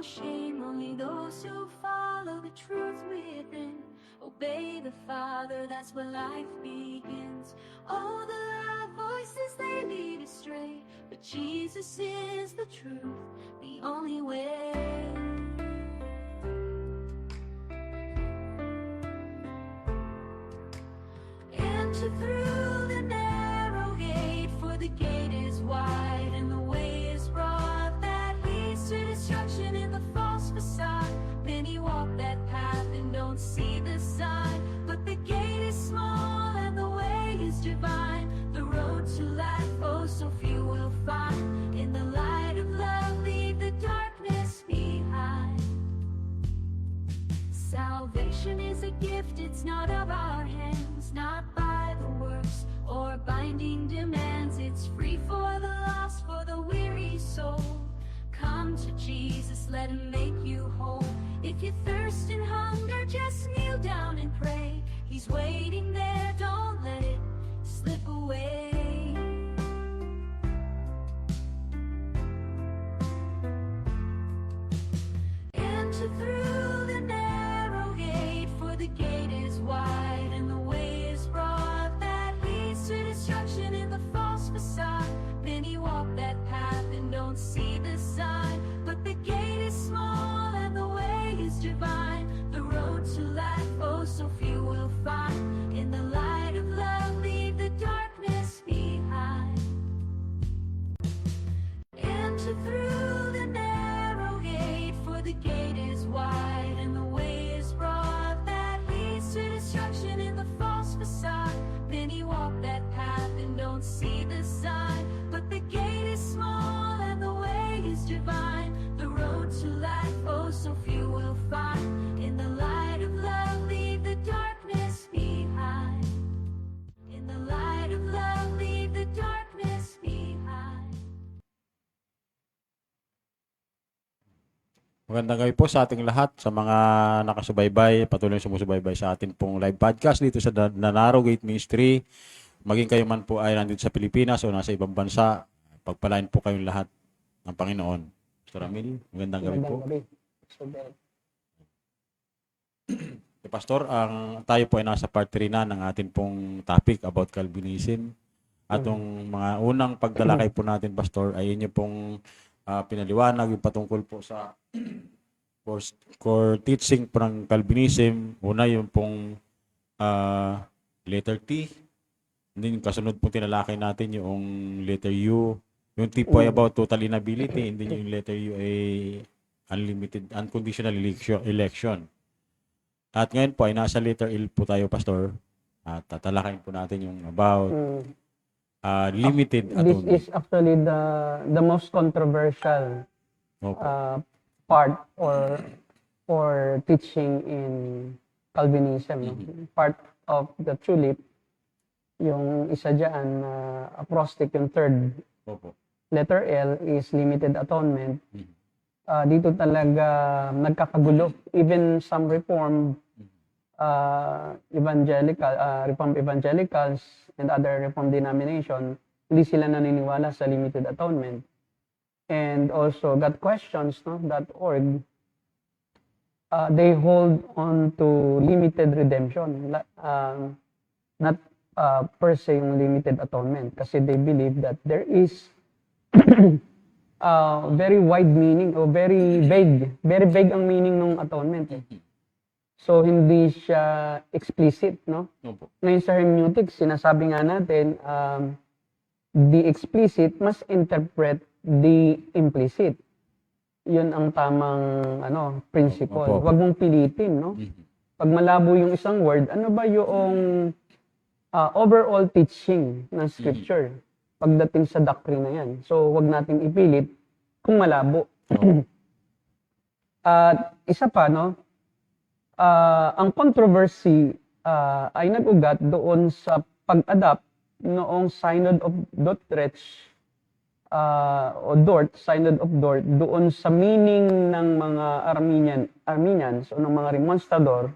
shame, only those who follow the truth within. Obey the Father, that's where life begins. All the loud voices, they lead astray, but Jesus is the truth, the only way. Enter through the narrow gate, for the gate is wide and the way is broad that leads to destruction in the false facade. Many walk that path and don't see the sign, but the gate is small and the way is divine. The road to life, oh, so few will find. In the light of love, leave the darkness behind. Salvation is a gift, it's not of our hands, not by the works or binding demands. It's free for the lost, for the weary soul. Come to Jesus, let him make you whole. If you thirst and hunger, just kneel down and pray. He's waiting there, don't let it slip away. Enter through the narrow gate, for the gate is wide and the way is broad that leads to destruction in the false facade. Many walk that path and don't see the sign, but the gate is small and the way is divine. The road to life, oh, so few will find. In the light of love, leave the darkness behind. Enter through the narrow gate, for the gate is wide and the way is broad that leads to destruction in the false facade. Many walk that path and don't see the sign, but the gate is small and the way is divine. The road to life, oh, so few will find. In the light of love, leave the darkness behind. In the light of love, leave the darkness behind. Magandang gabi po sa ating lahat, sa mga nakasubaybay, patuloy sumusubaybay sa atin pong live podcast dito sa Narrow Gate Ministry. Maging kayo man po ay nandito sa Pilipinas o nasa ibang bansa, pagpalain po kayong lahat ng Panginoon. Pastor Ramil, magandang gabi po. Pastor, tayo po ay nasa part 3 na ng atin pong topic about Calvinism. Atong mga unang pagtalakay po natin, Pastor, ay inyo pong pinaliwanag yung patungkol po sa core teaching po ng Calvinism. Una yung pong letter T. And then kasunod po tinalakay natin yung letter U. Yung T po ay about total inability. And then yung letter U ay unlimited, unconditional election. At ngayon po ay nasa letter L po tayo, Pastor. At tatalakayin po natin yung about limited atonement. This is actually the most controversial part or teaching in Calvinism. Part of the tulip, yung isa dyan, acrostic, yung third. Letter L is limited atonement. Dito talaga nagkakagulo. Even some Reformed Reformed evangelicals and other Reformed denomination, hindi sila naniniwala sa limited atonement. And also GotQuestions.org, they hold on to limited redemption, not per se yung limited atonement, kasi they believe that there is very wide meaning o very vague ang meaning ng atonement. So hindi siya explicit, no? Ngayon sa hermeneutics, sinasabi nga natin, the explicit must interpret the implicit. Yun ang tamang principle. Huwag mong pilitin, no? Pag malabo yung isang word, ano ba yung overall teaching ng scripture pagdating sa doctrine na yan? So, huwag nating ipilit kung malabo. At isa pa, no? Ang controversy ay nag-ugat doon sa pag-adapt noong Synod of Dordrecht Synod of Dort, doon sa meaning ng mga Arminians o ng mga Remonstador,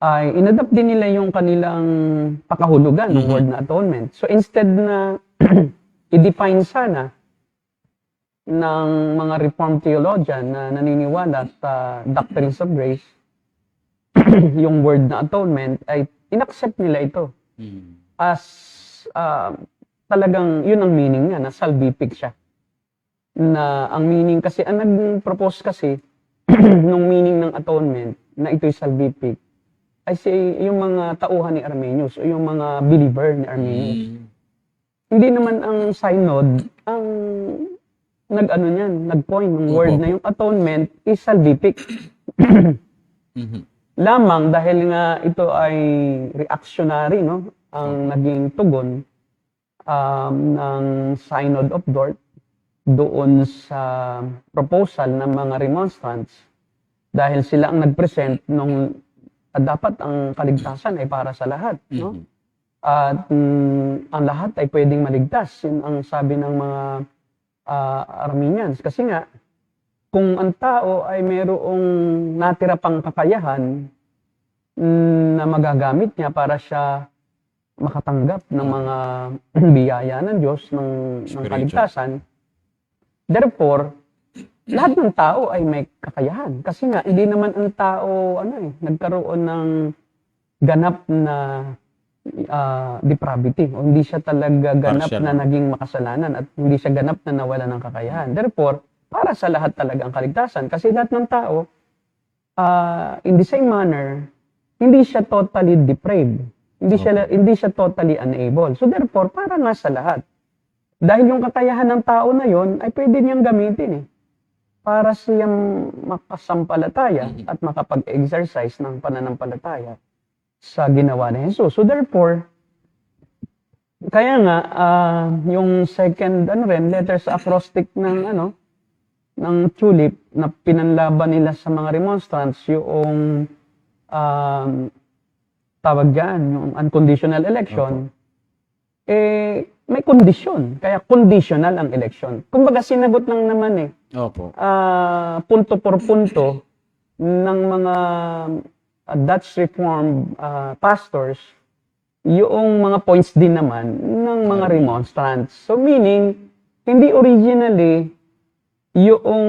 ay inadapt din nila yung kanilang pakahulugan ng word na atonement. So instead na i-define sana ng mga Reformed theologian na naniniwala sa doctrines of grace, yung word na atonement, ay inaccept nila ito as talagang yun ang meaning niya, na salvific siya. Na ang meaning kasi, ang nag-propose kasi nung meaning ng atonement na ito'y salvific ay yung mga tauhan ni Armenius o yung mga believer ni Armenius. Hindi naman ang synod ang nag-ano niyan, nag-point ng word na yung atonement is salvific. Lamang dahil nga ito ay reactionary, no? Ang naging tugon ng Synod of Dort doon sa proposal ng mga remonstrants, dahil sila ang nag-present nung dapat ang kaligtasan ay para sa lahat, no? At ang lahat ay pwedeng maligtas. Yun ang sabi ng mga Armenians. Kasi nga, kung ang tao ay mayroong natira pang kakayahan na magagamit niya para siya makatanggap ng mga biyaya ng Diyos, ng kaligtasan, therefore, lahat ng tao ay may kakayahan. Kasi nga, hindi naman ang tao nagkaroon ng ganap na depravity, o hindi siya talaga ganap na naging makasalanan, at hindi siya ganap na nawala ng kakayahan. Therefore, para sa lahat talaga ang kaligtasan. Kasi lahat ng tao, in the same manner, hindi siya totally depraved. Hindi siya totally unable. So therefore, para nga sa lahat. Dahil yung kakayahan ng tao na yon ay pwede niyang gamitin para siyang makasampalataya at makapag-exercise ng pananampalataya sa ginawa ni Jesus. So therefore, kaya nga yung second letter sa acrostic ng tulip na pinanlaban nila sa mga remonstrants, yung tawag diyan, yung unconditional election, may kondisyon. Kaya conditional ang election. Kumbaga sinagot lang naman punto por punto ng mga Dutch Reformed pastors, yung mga points din naman ng mga remonstrants. So meaning, hindi originally yung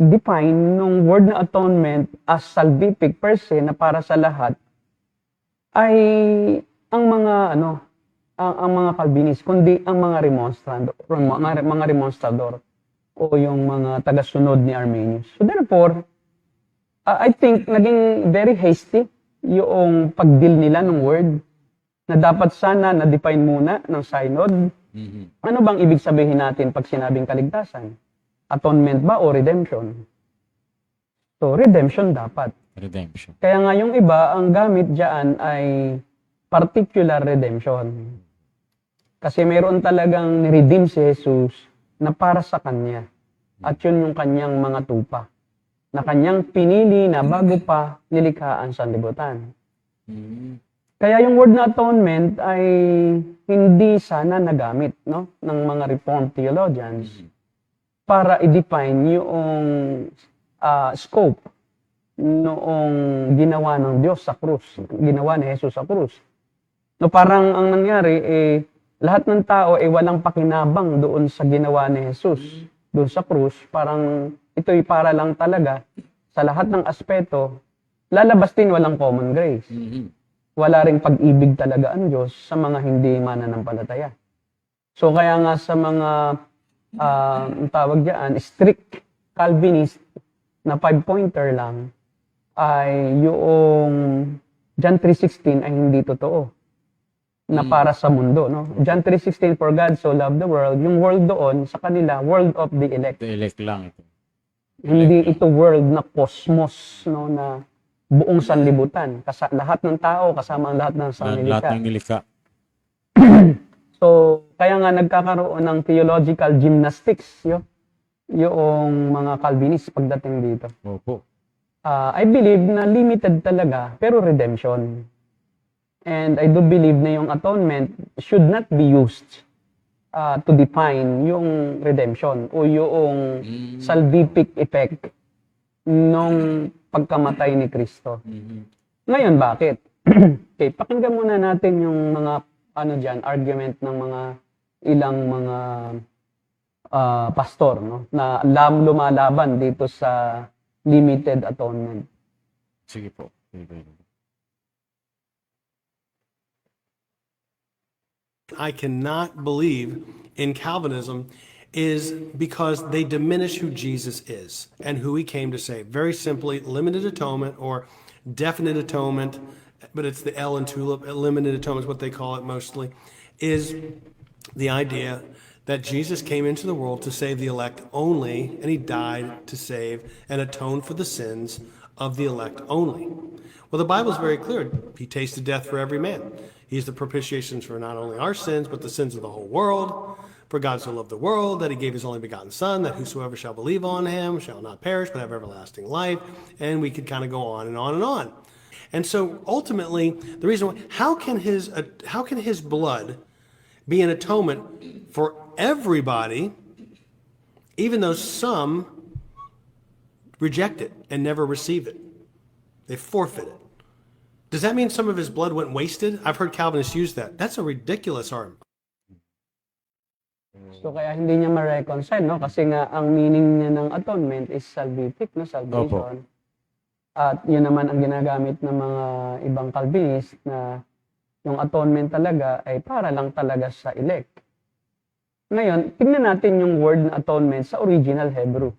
define ng word na atonement as salvific per se na para sa lahat ay ang mga ang mga Calvinist, kundi ang mga remonstrador o yung mga tagasunod ni Armenius. So therefore, I think naging very hasty yung pag-deal nila ng word na dapat sana na-define muna ng synod. Ano bang ibig sabihin natin pag sinabing kaligtasan? Atonement ba o redemption? So, redemption dapat. Redemption. Kaya nga yung iba, ang gamit dyan ay particular redemption. Kasi mayroon talagang ni-redeem si Jesus na para sa Kanya. At yun yung Kanyang mga tupa. Na Kanyang pinili na bago pa nilikha ang sanlibutan. Kaya yung word na atonement ay hindi sana nagamit ng mga Reformed theologians para i-define yung scope noong ginawa ng Diyos sa krus, ginawa ni Jesus sa krus. No, parang ang nangyari, lahat ng tao ay walang pakinabang doon sa ginawa ni Jesus, doon sa krus. Parang ito'y para lang talaga sa lahat ng aspeto, lalabas din walang common grace. Wala ring pag-ibig talaga ang Diyos sa mga hindi mananampalataya. So kaya nga sa mga tawag diyan, strict Calvinist na 5-pointer lang, ay yung John 3:16 ay hindi totoo na para sa mundo, no? John 3:16, for God so loved the world. Yung world doon sa kanila, world of the elect. The elect lang ito. Hindi ito world na cosmos, no, na buong sanlibutan. Lahat ng tao kasama ang lahat ng sanlibutan. Lahat ng nilikha. So, kaya nga nagkakaroon ng theological gymnastics yung mga Calvinists pagdating dito. Opo. I believe na limited talaga, pero redemption. And I do believe na yung atonement should not be used to define yung redemption o yung salvific effect nung pagkamatay ni Kristo. Ngayon, bakit? Okay, pakinggan muna natin yung mga argument ng mga ilang mga pastor, no, na lumalaban dito sa limited atonement. Sige po. Sige. I cannot believe in Calvinism is because they diminish who Jesus is and who he came to save. Very simply, limited atonement or definite atonement, but it's the L in TULIP, limited atonement is what they call it mostly, is the idea that Jesus came into the world to save the elect only, and he died to save and atone for the sins of the elect only. Well, the Bible is very clear. He tasted death for every man. He's the propitiation for not only our sins, but the sins of the whole world. For God so loved the world that he gave his only begotten Son, that whosoever shall believe on him shall not perish, but have everlasting life. And we could kind of go on and on and on. And so ultimately, the reason why, how can his blood be an atonement for everybody, even though some reject it and never receive it? They forfeit it. Does that mean some of his blood went wasted? I've heard Calvinists use that. That's a ridiculous argument. So kaya hindi niya ma-reconcile, no? Kasi nga ang meaning niya ng atonement is salvific, no? Salvation. At yun naman ang ginagamit ng mga ibang Calvinist na yung atonement talaga ay para lang talaga sa elect. Ngayon, tingnan natin yung word na atonement sa original Hebrew.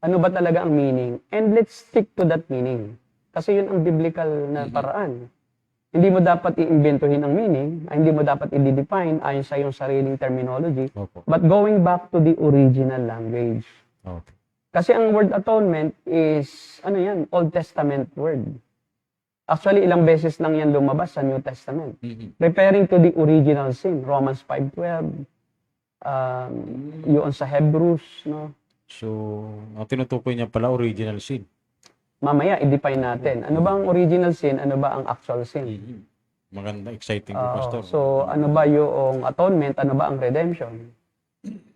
Ano ba talaga ang meaning? And let's stick to that meaning. Kasi yun ang biblical na paraan. Hindi mo dapat i-inventohin ang meaning, hindi mo dapat i-define ayon sa iyong sariling terminology, but going back to the original language. Okay. Kasi ang word atonement is, ano yan, Old Testament word. Actually, ilang beses lang yan lumabas sa New Testament. Referring to the original sin, Romans 5:12, yun sa Hebrews, no? So, ang tinutukoy niya pala, original sin. Mamaya, i-define natin. Ano ba ang original sin? Ano ba ang actual sin? Maganda, exciting po, Pastor. So, ano ba yung atonement? Ano ba ang redemption?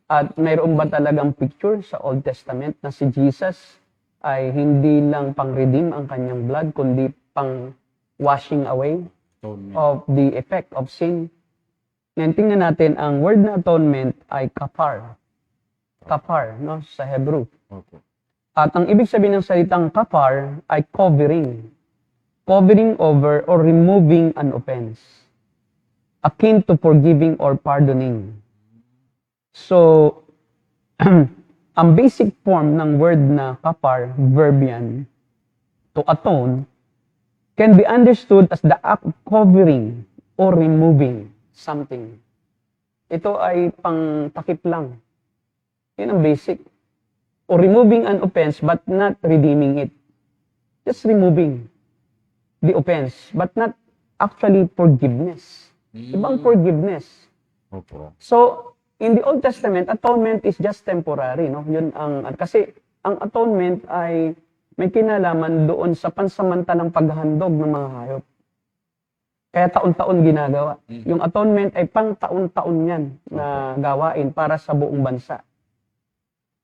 At mayroon ba talagang picture sa Old Testament na si Jesus ay hindi lang pang-redeem ang kanyang blood, kundi pang washing away of the effect of sin? Ngayon, tingnan natin, ang word na atonement ay kapar. Kapar, no? Sa Hebrew. Okay. At ang ibig sabihin ng salitang kapar ay covering. Covering over or removing an offense. Akin to forgiving or pardoning. So, ang basic form ng word na kapar, verb yan, to atone, can be understood as the act of covering or removing something. Ito ay pang takip lang. Yan ang basic. Or removing an offense but not redeeming it. Just removing the offense but not actually forgiveness. Ibang forgiveness. Opo. So, in the Old Testament, atonement is just temporary, no? Yun ang kasi ang atonement ay may kinalaman doon sa pansamantalang paghahandog ng mga hayop. Kaya taon-taon ginagawa. Yung atonement ay pang taon-taon yan na gawain para sa buong bansa.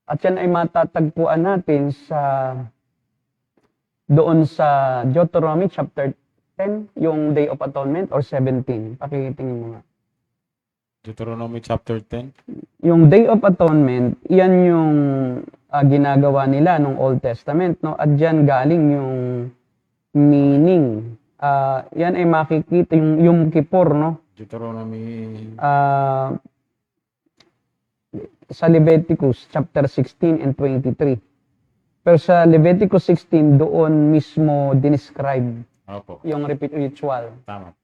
At yan ay matatagpuan natin sa doon sa Deuteronomy chapter 10, yung Day of Atonement, or 17. Pakitingin mo nga. Deuteronomy chapter 10. Yung Day of Atonement, yan yung ginagawa nila nung Old Testament, no? At diyan galing yung meaning. Yan ay makikita yung Yom Kippur, no? Deuteronomy. Sa Leviticus chapter 16 and 23. Pero sa Leviticus 16 doon mismo dinescribe yung ritual. Tama.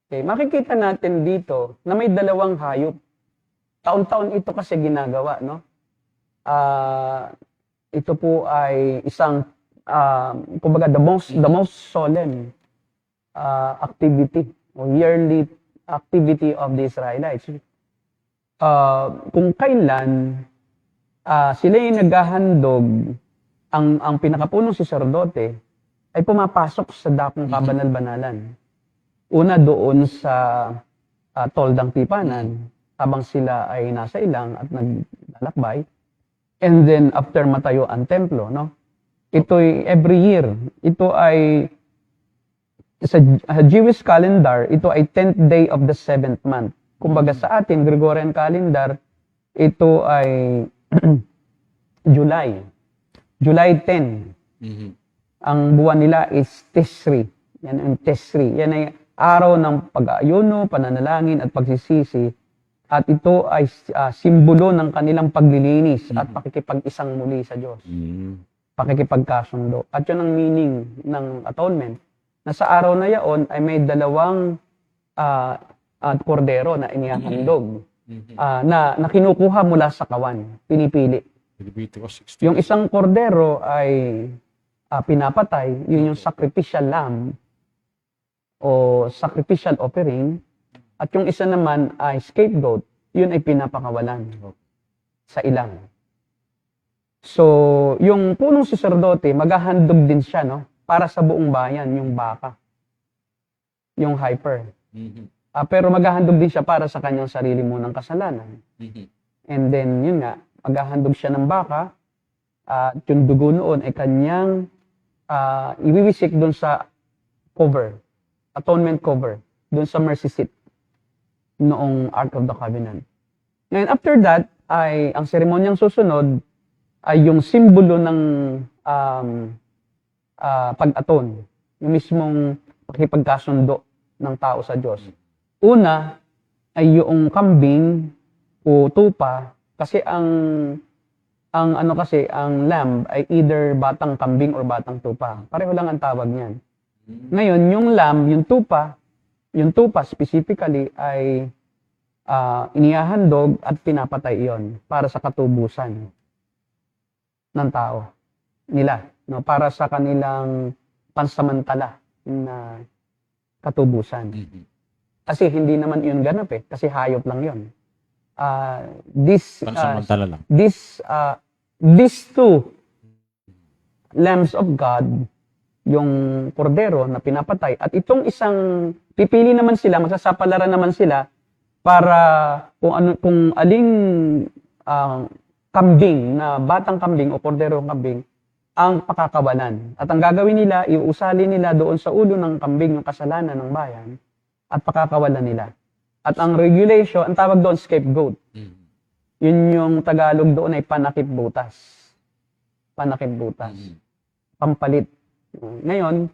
Okay, makikita natin dito na may dalawang hayop. Taon-taon ito kasi ginagawa, no? Ito po ay isang kumbaga the most solemn activity or yearly activity of the Israelites. Kung kailan sila yung naghahandog, ang pinakapunong saserdote ay pumapasok sa dakong kabanal-banalan. Una doon sa toldang tipanan habang sila ay nasa ilang at naglalakbay. And then after matayo ang templo, no? Ito'y every year. Ito ay sa Jewish calendar, ito ay 10th day of the 7th month. Kumbaga sa atin, Gregorian calendar, ito ay July. July 10. Mhm. Ang buwan nila is Tisri. Yan ang Tisri. Yan ay araw ng pag-aayuno, pananalangin at pagsisisi. At ito ay simbolo ng kanilang paglilinis at pakikipag-isang muli sa Diyos. Mhm. Pakikipagkasundo. At yun ang meaning ng atonement. Na sa araw na yaon ay may dalawang kordero na inihahandog na kinukuha mula sa kawan. Pinipili. Leviticus 16. Yung isang kordero ay pinapatay, yun yung sacrificial lamb o sacrificial offering. At yung isa naman ay scapegoat, yun ay pinapakawalan sa ilang. So, yung punong saserdote, maghahandog din siya, no? Para sa buong bayan, yung baka. Yung heifer. Mhm. Pero maghahandog din siya para sa kanyang sarili munang kasalanan. Mhm. And then, yun nga, maghahandog siya ng baka, at yung dugo noon ay kanyang iwiwisik doon sa cover, atonement cover, doon sa mercy seat, noong Ark of the Covenant. Ngayon, after that, ay ang seremonyang susunod ay yung simbolo ng pag-aton, yung mismong pakipagkasundo ng tao sa Diyos. Una ay yung kambing o tupa, kasi ang lamb ay either batang kambing or batang tupa. Pareho lang ang tawag niyan. Ngayon, yung lamb, yung tupa specifically ay inihahandog at pinapatay iyon para sa katubusan ng tao nila, no, para sa kanilang pansamantala na katubusan. Mhm. Kasi hindi naman yun ganap kasi hayop lang yun. These Pansamantala lang. two lambs of God, yung kordero na pinapatay, at itong isang pipili naman sila, magsasapalaran naman sila para kung aling kambing na batang kambing o kordero kambing ang pakakawalan. At ang gagawin nila, iusali nila doon sa ulo ng kambing yung kasalanan ng bayan at pakakawalan nila. At ang regulation, ang tawag doon scapegoat. Mhm. Yun yung Tagalog doon ay panakip butas. Panakip butas. Mhm. Pampalit. Ngayon,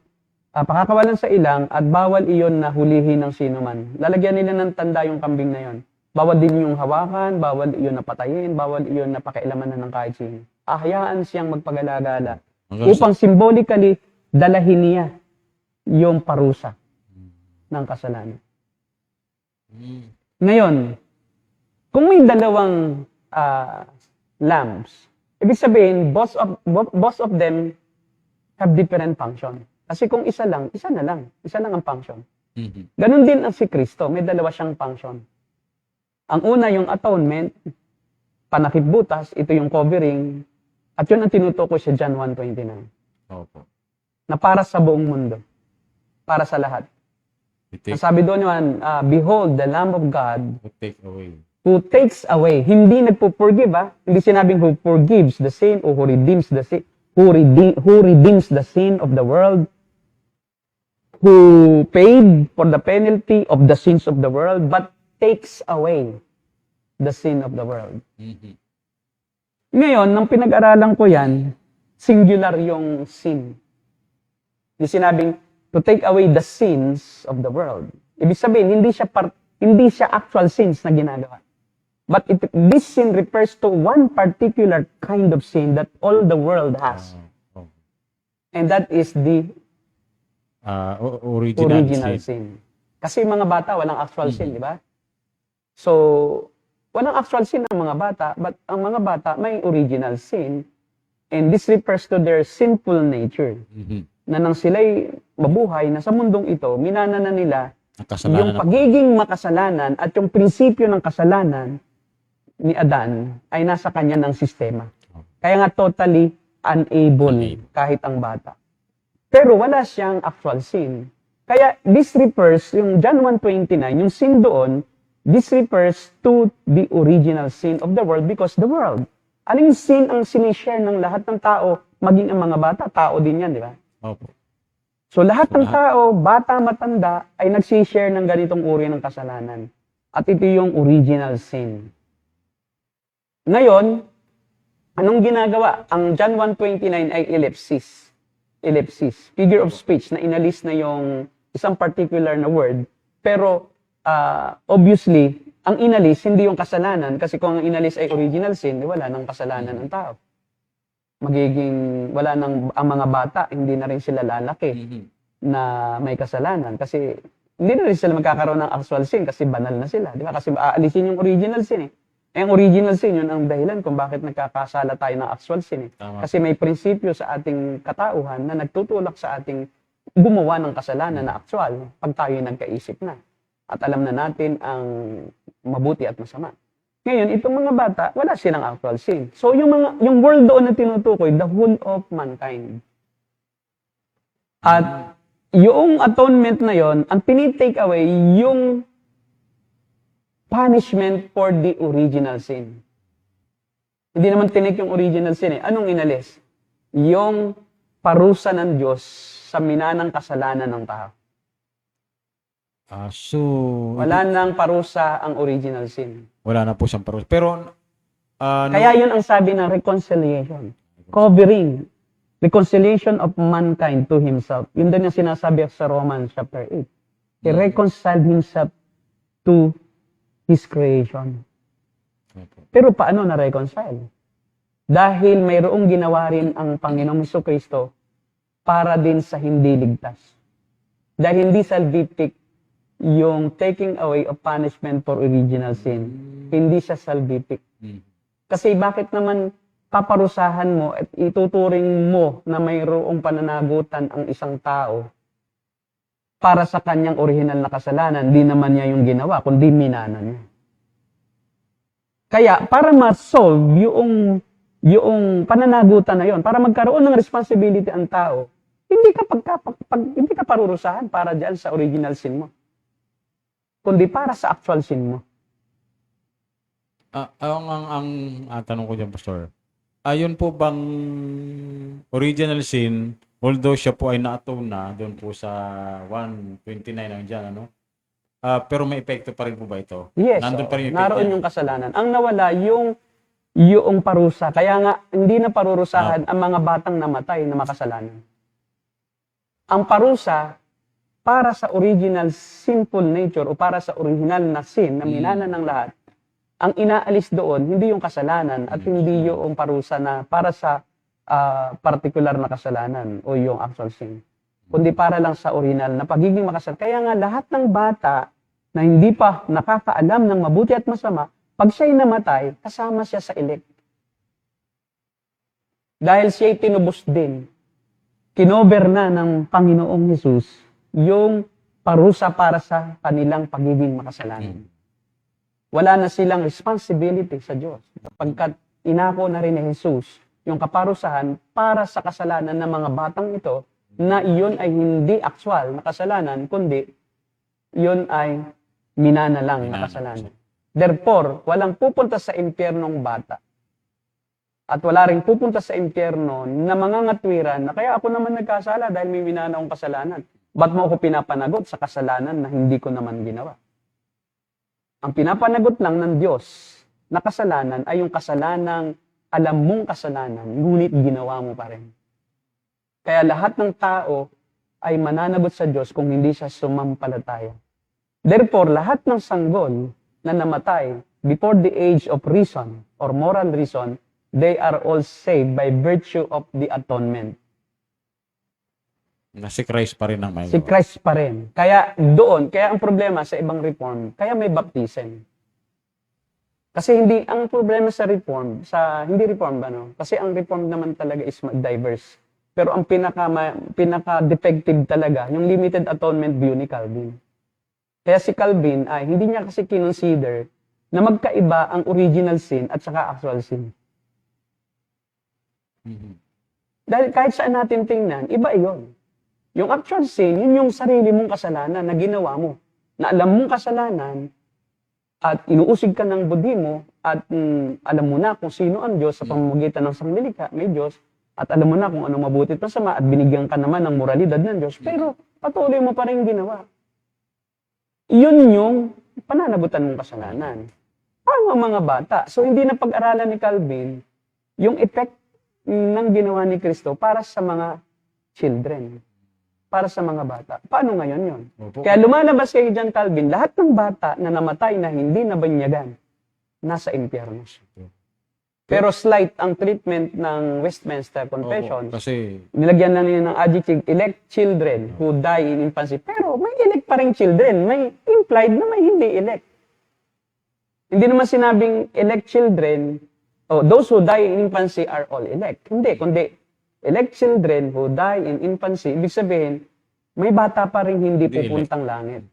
pakakawalan sa ilang at bawal iyon na hulihin ng sino man. Lalagyan nila ng tanda yung kambing na yon. Bawal din yung hawakan, bawal iyon na patayin, bawal iyon na pakialamanan ng kahit sino. Hayaan siyang magpagalagala upang symbolically dalahin niya yung parusa ng kasalanan. Mhm. Ngayon, kung may dalawang lambs, ibig sabihin, both of them have different function. Kasi kung isa lang ang function. Mhm. Ganon din ang si Kristo, may dalawa siyang function. Ang una, yung atonement, panakip butas, ito yung covering, at yun ang tinutukoy sa John 1:29, Opo. na para sa buong mundo, para sa lahat. Ang sabi doon yun, behold, the Lamb of God Take away. who takes away, hindi nagpo-forgive, hindi sinabing who forgives the sin o who redeems the sin, who redeems the sin of the world, who paid for the penalty of the sins of the world, but takes away the sin of the world. Mhm. Ngayon, nang pinag-aralan ko yan, singular yung sin. Yung sinabing, to take away the sins of the world. Ibig sabihin, hindi siya actual sins na ginagawa. But this sin refers to one particular kind of sin that all the world has. Oh. And that is the Original sin. sin. Kasi mga bata, walang actual sin, di ba? So, walang actual sin ang mga bata, but ang mga bata may original sin. And this refers to their sinful nature. Mhm. Na nang sila'y mabuhay, na sa mundong ito, minana na nila Ang kasalanan yung pagiging makasalanan at yung prinsipyo ng kasalanan ni Adan ay nasa kanya ng sistema. Kaya nga totally unable kahit ang bata. Pero wala siyang actual sin. Kaya this refers, yung John 1:29, yung sin doon, this refers to the original sin of the world because the world. Aling sin ang sinishare ng lahat ng tao, maging ang mga bata, tao din yan, di ba? Opo. So lahat ng tao, bata, matanda, ay nagsishare ng ganitong uri ng kasalanan. At ito yung original sin. Ngayon, anong ginagawa? Ang John 1:29 ay ellipsis. Ellipsis. Figure of speech na inalis na yung isang particular na word. Pero, obviously, ang inalis, hindi yung kasalanan. Kasi kung ang inalis ay original sin, wala nang kasalanan ang tao. Wala nang, ang mga bata, hindi na rin sila lalaki na may kasalanan. Kasi, hindi na rin sila magkakaroon ng actual sin kasi banal na sila. Di ba? Kasi aalisin yung original sin eh. Ang original sin, yun ang dahilan kung bakit nagkakasala tayo ng actual sin. Tama. Kasi may prinsipyo sa ating katauhan na nagtutulak sa ating gumawa ng kasalanan na actual pag tayo nagkaisip na. At alam na natin ang mabuti at masama. Ngayon, itong mga bata, wala silang actual sin. So, yung world doon na tinutukoy, the whole of mankind. At yung atonement na yon, ang pinitake away, yung punishment for the original sin. Hindi naman tinik yung original sin eh. Anong inalis? Yung parusa ng Diyos sa minanang kasalanan ng tao. So, Wala nang parusa ang original sin. wala na po siyang parusa. Pero, Kaya yun ang sabi ng reconciliation. Covering. Reconciliation of mankind to himself. Yun din yung sinasabi sa Romans chapter 8. He reconciled himself to his creation. Pero paano na-reconcile? Dahil mayroong ginawa rin ang Panginoong Jesucristo para din sa hindi ligtas. Dahil hindi salvific yung taking away of punishment for original sin. Hindi siya salvific. Kasi bakit naman paparusahan mo at ituturing mo na mayroong pananagutan ang isang tao para sa kanyang original na kasalanan? Di naman niya yung ginawa, kundi minana niya. Kaya, para ma-solve yung pananagutan na yon, para magkaroon ng responsibility ang tao, hindi ka parurusahan para diyan sa original sin mo, kundi para sa actual sin mo. ang tanong ko dyan, Pastor, ayun po bang original sin, although siya po ay na-atone na doon po sa 1:29 ang dyan, ano? Pero may epekto pa rin po ba ito? Yes, Nandun pa rin yung naroon epekto. yung kasalanan. Ang nawala, yung parusa. Kaya nga, hindi na parurusahan ang mga batang namatay na makasalanan. Ang parusa, para sa original sinful nature o para sa original na sin na minana ng lahat, ang inaalis doon, hindi yung kasalanan at hindi yung parusa na para sa particular na kasalanan o yung actual sin. Kundi para lang sa original na pagiging makasalanan. Kaya nga lahat ng bata na hindi pa nakakaalam ng mabuti at masama, pag siya'y namatay, kasama siya sa elect. Dahil siya'y tinubos din, kinover na ng Panginoong Hesus yung parusa para sa kanilang pagiging makasalanan. Wala na silang responsibility sa Diyos. Pagkat inako na rin ni Jesus yung kaparusahan para sa kasalanan ng mga batang ito, na iyon ay hindi actual na kasalanan, kundi iyon ay minana lang na kasalanan. Therefore, walang pupunta sa impyernong bata. At wala rin pupunta sa impyerno na mga ngatwiran na kaya ako naman nagkasala dahil may minana akong kasalanan. Ba't mo ako pinapanagot sa kasalanan na hindi ko naman ginawa? Ang pinapanagot lang ng Diyos na kasalanan ay yung kasalanang alam mong kasalanan, ngunit ginawa mo pa rin. Kaya lahat ng tao ay mananagot sa Diyos kung hindi siya sumampalataya. Therefore, lahat ng sanggol na namatay before the age of reason or moral reason, they are all saved by virtue of the atonement. Na si Christ pa rin ang may Si Christ pa rin. Kaya doon, kaya ang problema sa ibang reform, kaya may baptism. Kasi ang problema sa reform, hindi reform ba, no? Kasi ang reform naman talaga is diverse. Pero ang pinaka-defective talaga, yung limited atonement view ni Calvin. Kaya si Calvin ay hindi niya kasi kinonsider na magkaiba ang original sin at saka actual sin. Dahil kahit saan natin tingnan, iba iyon. Yung actual sin, yun yung sarili mong kasalanan na ginawa mo. Na alam mong kasalanan at inuusig ka ng budi mo at alam mo na kung sino ang Diyos sa pamamagitan ng sanglilikha, may Diyos, at alam mo na kung anong mabuti at masama at binigyan ka naman ng moralidad ng Diyos, pero patuloy mo pa rin ginawa. Iyon yung pananagutan mong kasalanan. paano ang mga bata? So, hindi na pag-aralan ni Calvin yung effect ng ginawa ni Kristo para sa mga children, para sa mga bata. Paano ngayon yon? Opo. Kaya lumalabas kay John Calvin, lahat ng bata na namatay na hindi nabanyagan, nasa impyerno. Pero slight ang treatment ng Westminster Confession. Opo, kasi Nilagyan na nila ng adjective, elect children who die in infancy. Pero may elect pa rin children. May implied na may hindi elect. Hindi naman sinabing elect children, those who die in infancy are all elect. Hindi, kundi elect children who die in infancy, ibig sabihin, may bata pa rin hindi pupuntang langit.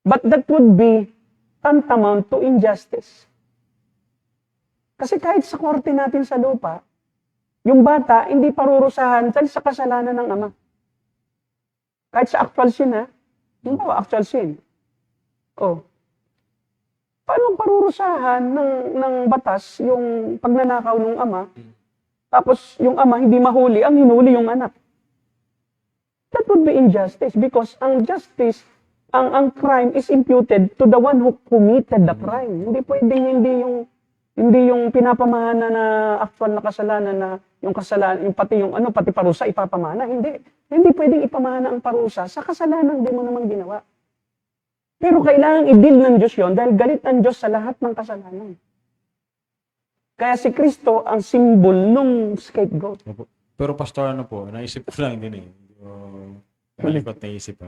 But that would be tantamount to injustice. Kasi kahit sa korte natin sa lupa, yung bata hindi parurusahan dahil sa kasalanan ng ama. Kahit sa actual sin, Hindi ba actual sin? Paano parurusahan ng batas yung pagnanakaw ng ama, tapos yung ama hindi mahuli, ang hinuli yung anak? That would be injustice because ang justice, ang crime is imputed to the one who committed the crime. Hindi pwedeng hindi yung pinapamana na actual na kasalanan na yung kasalanan, pati parusa ipapamana. Hindi pwedeng ipamana ang parusa sa kasalanan di mo naman ginawa. Pero kailangan i-deal ng Diyos yon dahil galit ang Diyos sa lahat ng kasalanan. Kaya si Kristo ang symbol nung scapegoat. Pero pastor, naisip ko lang din malikot naisip.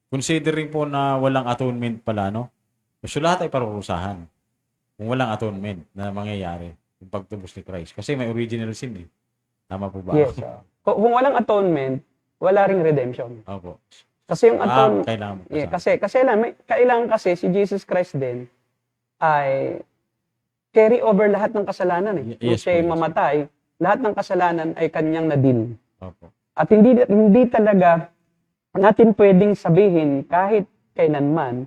Considering po na walang atonement pala, no? So lahat ay parurusahan. Kung walang atonement na mangyayari, yung pagtubos ni Christ. Kasi may original sin eh. Tama po ba? Yes. Kung walang atonement, wala ring redemption. Opo. Kasi yung atonement, kailangan. kailangan kasi si Jesus Christ din ay carry over lahat ng kasalanan eh. Kung Yes, siya po, yes. mamatay, lahat ng kasalanan ay kanyang nadil. Opo. At hindi talaga natin pwedeng sabihin kahit kailanman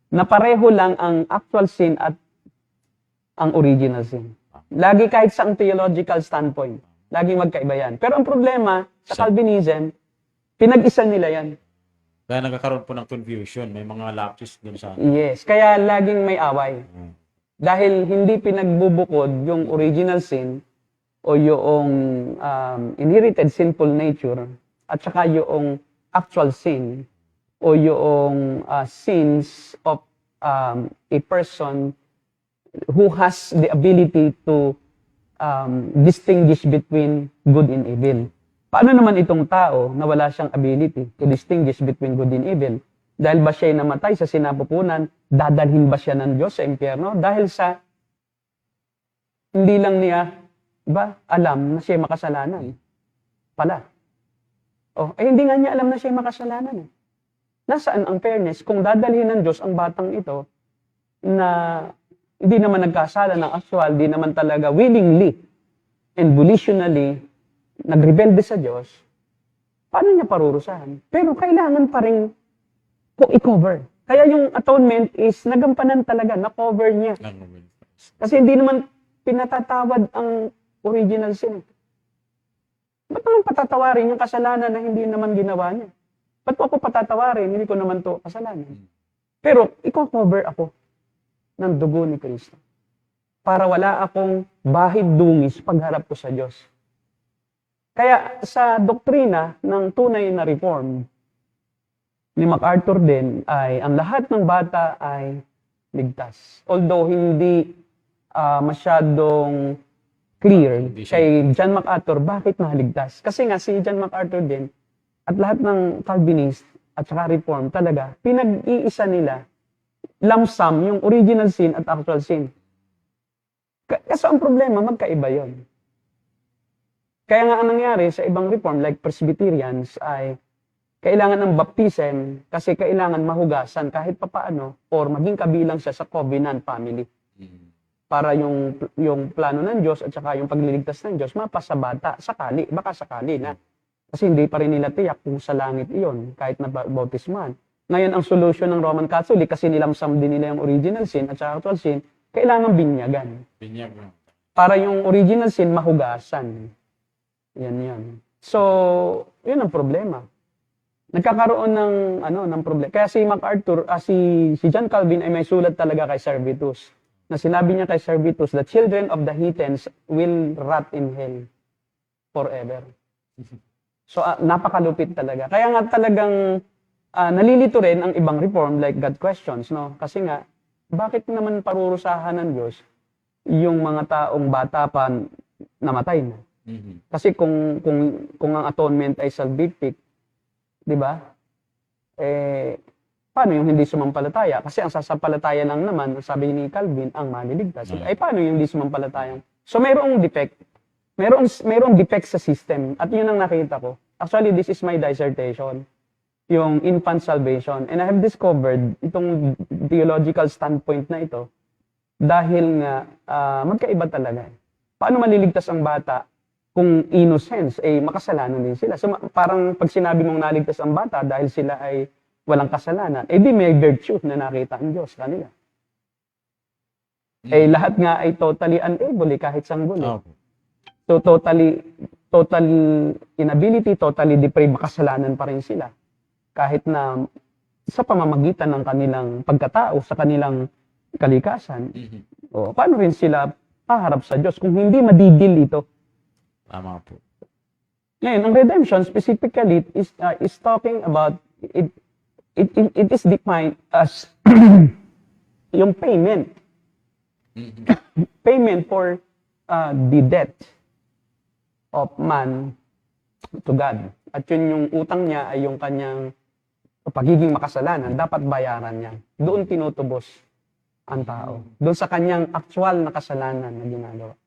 na pareho lang ang actual sin at ang original sin. Lagi kahit sa theological standpoint, laging magkaiba yan. Pero ang problema sa Calvinism, pinag-isa nila yan. Kaya nagkakaroon po ng confusion. May mga lapses din sa Yes, kaya laging may away. Dahil hindi pinagbubukod yung original sin o yung inherited sinful nature at saka yung actual sin o yung sins of a person who has the ability to distinguish between good and evil. Paano naman itong tao na wala siyang ability to distinguish between good and evil? Dahil ba siya'y namatay sa sinapupunan, dadalhin ba siya ng Diyos sa impyerno? Dahil sa hindi lang niya alam na siya'y makasalanan. Pala. Hindi nga niya alam na siya'y makasalanan. Nasaan ang fairness kung dadalhin ng Diyos ang batang ito na hindi naman nagkasala ng actual, hindi naman talaga willingly and volitionally nagrebelde sa Diyos, paano niya parurusahan? Pero kailangan pa rin i-cover. Kaya yung atonement is nagampanan talaga, na-cover niya. Kasi hindi naman pinatatawad ang original sin. Ba't naman patatawarin yung kasalanan na hindi naman ginawa niya? Ba't po ako patatawarin? Hindi ko naman to kasalanan. Pero i-cover ako ng dugo ni Kristo. Para wala akong bahid dungis pagharap ko sa Diyos. Kaya sa doktrina ng tunay na reform ni MacArthur din ay ang lahat ng bata ay ligtas. Although hindi masyadong clear kay John MacArthur bakit naligtas. Kasi nga si John MacArthur din at lahat ng Calvinist at saka reform talaga pinag-iisa nila lump sum yung original sin at actual sin. Kaso ang problema, magkaiba yon. Kaya nga ang nangyari sa ibang reform like Presbyterians ay kailangan ng baptism kasi kailangan mahugasan kahit papaano or maging kabilang siya sa covenant family. Para yung plano ng Diyos at saka yung pagliligtas ng Diyos mapasa bata, baka sakali na. Kasi hindi pa rin nila tiyak kung sa langit iyon kahit na bautisman. Ngayon, ang solution ng Roman Catholic, kasi nilamsam din nila yung original sin at actual sin, kailangan binyagan. Para yung original sin, mahugasan. Yan. So, yun ang problema. nagkakaroon ng problema. Kaya si MacArthur, si John Calvin ay may sulat talaga kay Servetus. Na sinabi niya kay Servetus, the children of the heathens will rot in hell forever. So, napakalupit talaga. Kaya nga talagang nalilito rin ang ibang reform like God questions, no? Kasi nga, bakit naman parurusahan ng Diyos yung mga taong bata pa namatay na? Kasi kung ang atonement ay salvific, 'di ba? Paano yung hindi sumampalataya? Kasi ang sasampalataya lang naman, sabi ni Calvin, ang maliligtas. Ay paano yung hindi sumampalataya? So mayroong defect. Mayroong defect sa system. At yun ang nakita ko. Actually, this is my dissertation. Yung infant salvation. And I have discovered itong theological standpoint na ito dahil nga magkaiba talaga. Paano maliligtas ang bata kung innocence, makasalanan din sila. So parang pag sinabi mong naligtas ang bata dahil sila ay walang kasalanan, di may virtue na nakita ang Diyos kanila. Lahat nga ay totally unable kahit sanggol. So total inability, totally depraved, makasalanan pa rin sila. Kahit na sa pamamagitan ng kanilang pagkatao, sa kanilang kalikasan, paano rin sila paharap sa Diyos kung hindi madidil ito? Tama po. Ngayon, ang redemption specifically is talking about, it is defined as yung payment. Payment for the debt of man to God. At yun yung utang niya ay yung kanyang pagiging makasalanan, dapat bayaran niya. Doon tinutubos ang tao. Doon sa kanyang actual na kasalanan na ginagawa.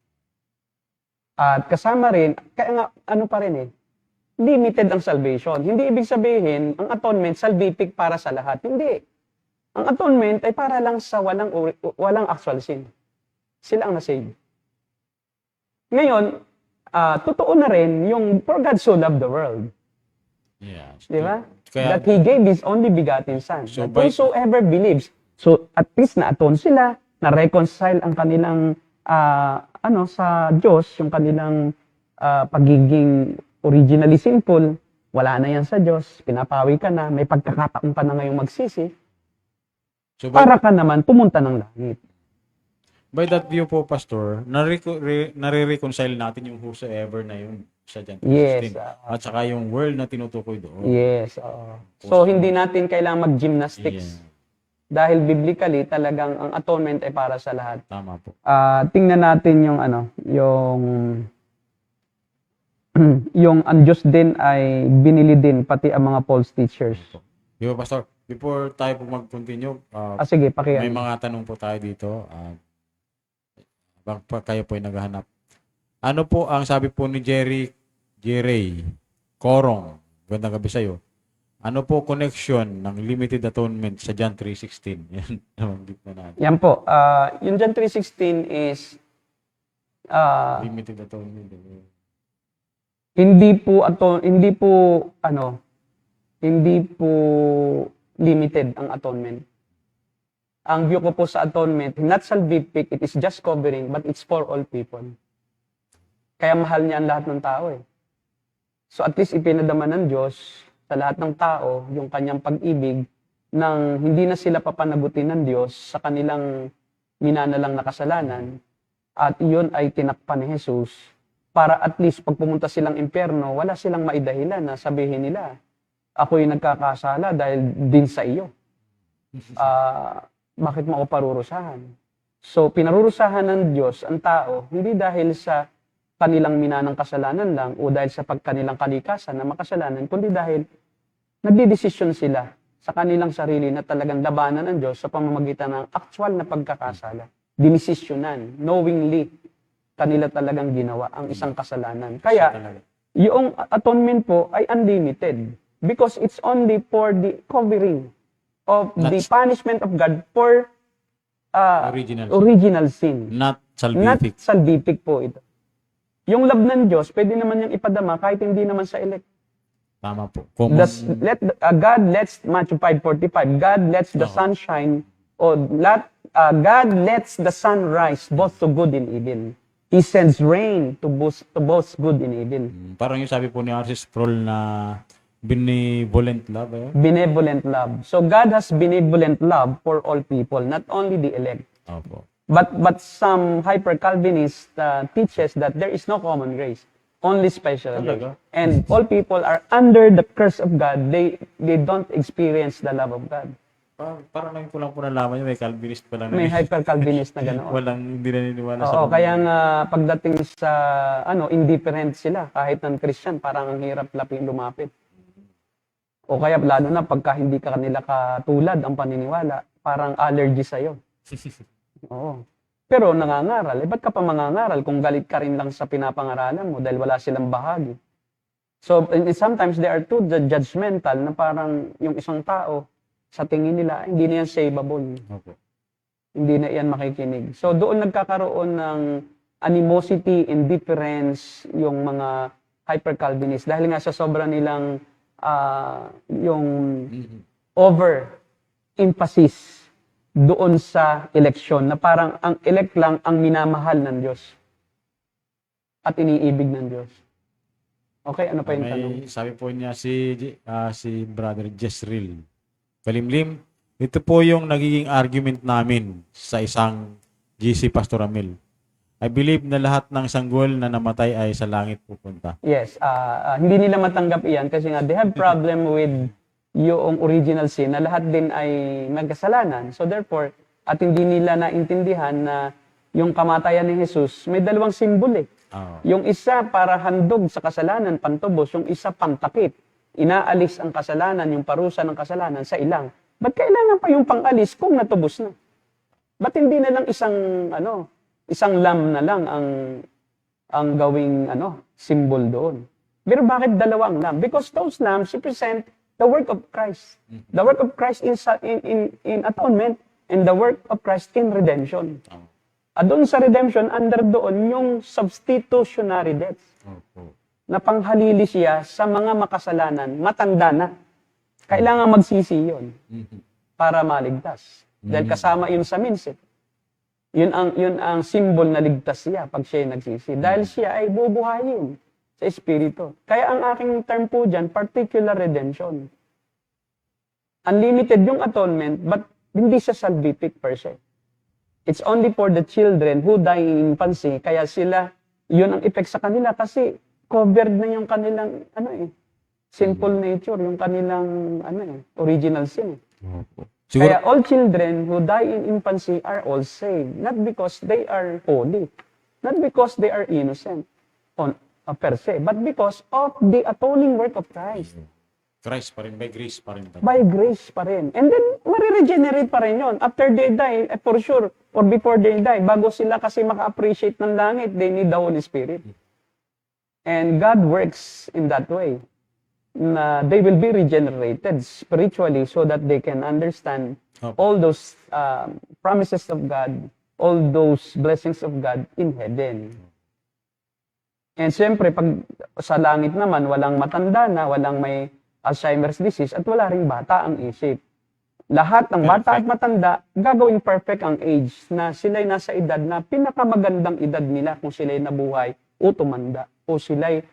At kasama rin, kaya nga, ano pa rin limited ang salvation. Hindi ibig sabihin, ang atonement, salvific para sa lahat. Hindi. Ang atonement ay para lang sa walang actual sin. Sila ang nasave. Ngayon, totoo na rin yung for God so loved the world. Yeah. Di ba? Kaya, That He gave His only begotten Son. So That by- whosoever believes. So, at least na-atone sila, na-reconcile ang kanilang, sa Diyos, yung kanilang pagiging originally sinful, wala na yan sa Diyos, pinapawi ka na, may pagkakataon ka na ngayong magsisi, so para ka naman pumunta ng langit. by that view po, Pastor, nare-reconcile natin yung whosoever na yun sa John 3:16. Yes. At saka yung world na tinutukoy doon. Yes. So, hindi natin kailangang mag-gymnastics. Yeah. Dahil biblically, talagang ang atonement ay para sa lahat. Tama po. Tingnan natin yung yung ang Diyos din ay binili din pati ang mga false teachers. Di ba, Pastor? Before tayo po mag-continue, Sige, may mga tanong po tayo dito. Kayo po ay naghahanap. Ano po ang sabi po ni Jerry Korong? Gandang gabi sa'yo. Ano po connection ng limited atonement sa John 3:16? Yan, nabanggit na natin. Yan po. Yung John 3:16 is Limited atonement. hindi po limited ang atonement. Ang view ko po sa atonement, not salvific, it is just covering, but it's for all people. Kaya mahal niya ang lahat ng tao So at least ipinadama ng Diyos sa lahat ng tao yung kanyang pag-ibig nang hindi na sila papanagutin ng Diyos sa kanilang minanalang na kasalanan at iyon ay tinakpan ni Jesus para at least pag pumunta silang impyerno, wala silang maidahilan na sabihin nila, ako'y nagkakasala dahil din sa iyo. Bakit mo ako parurusahan? So, pinarurusahan ng Diyos ang tao, hindi dahil sa kanilang minanang kasalanan lang o dahil sa pagkanilang kalikasan na makasalanan, kundi dahil nagdidesisyon sila sa kanilang sarili na talagang labanan ng Diyos sa pamamagitan ng actual na pagkakasala. Dinisisyonan, knowingly, kanila talagang ginawa ang isang kasalanan. Kaya, yung atonement po ay unlimited because it's only for the covering of the punishment of God for original sin. Not Not salvific. salvific po ito. Yung love ng Diyos, pwede naman yung ipadama kahit hindi naman sa elect. Tama po. God lets, Matthew 5:45, God lets the sun shine, God lets the sun rise both to good and evil. He sends rain to both good and evil. Parang yung sabi po ni R.C. Sproul na benevolent love, Benevolent love. So God has benevolent love for all people, not only the elect. Opo. But some hyper-Calvinist teaches that there is no common grace, only special Talaga? grace. And all people are under the curse of God. They don't experience the love of God. Parang lang ko lang po nalaman yun, may Calvinist pa lang. May hyper-Calvinist na ganoon. Hindi naniniwala sa Oo, kaya nga pagdating sa indifferent sila kahit non-Christian, parang ang hirap lumapit. O kaya lalo na pagka hindi ka kanila katulad ang paniniwala, parang allergy sa'yo. Oo. Pero nangangaral, ba't ka pa mangangaral kung galit ka rin lang sa pinapangaralan mo dahil wala silang bahagi? So, sometimes they are too judgmental na parang yung isang tao, sa tingin nila, hindi na yan savable. Opo. Hindi na yan makikinig. So, doon nagkakaroon ng animosity, indifference, yung mga hyper-Calvinist. Dahil nga sa sobra nilang yung over-emphasis doon sa eleksyon na parang ang elect lang ang minamahal ng Diyos at iniibig ng Diyos. Okay, ano pa yung tanong? Sabi po niya si Brother Jezreel Kalimlim, ito po yung nagiging argument namin sa isang GC Pastor Amil. I believe na lahat ng sanggol na namatay ay sa langit pupunta. Yes, hindi nila matanggap iyan kasi nga they have problem with yung original sin na lahat din ay magkasalanan. So therefore, at hindi nila naintindihan na yung kamatayan ni Jesus may dalawang simbol eh. Oh. Yung isa para handog sa kasalanan, pantubos. Yung isa pantakip. Inaalis ang kasalanan, yung parusa ng kasalanan sa ilang. Ba't kailangan pa yung pangalis kung natubos na? Ba't hindi na lang isang lamb na lang ang gawing symbol doon? Pero bakit dalawang lamb? Because those lambs represent the work of Christ. The work of Christ in atonement and the work of Christ in redemption. Doon sa redemption, under doon yung substitutionary death. Na panghalili siya sa mga makasalanan, matanda na. Kailangan magsisi yun para maligtas. Dahil kasama yun sa means. Yun ang symbol na ligtas siya pag siya nagsisi. Dahil siya ay bubuhayin sa Espiritu. Kaya ang aking term po dyan, particular redemption. Unlimited yung atonement, but hindi siya salvific per se. It's only for the children who die in infancy. Kaya sila, yun ang effect sa kanila kasi covered na yung kanilang, sinful nature, yung kanilang, original sin. Siguro, Kaya all children who die in infancy are all saved. Not because they are holy. Not because they are innocent per se. But because of the atoning work of Christ. Christ pa rin, by grace pa rin. By grace pa rin. And then, mariregenerate pa rin yun. After they die, for sure, or before they die, bago sila kasi maka-appreciate ng langit, they need the Holy Spirit. And God works in that way. Na they will be regenerated spiritually so that they can understand all those promises of God, all those blessings of God in heaven. And siyempre, pag sa langit naman, walang matanda na, walang may Alzheimer's disease, at wala ring bata ang isip. Lahat ng bata at matanda, gagawing perfect ang age na sila'y nasa edad na pinakamagandang edad nila kung sila'y nabuhay o tumanda. O sila'y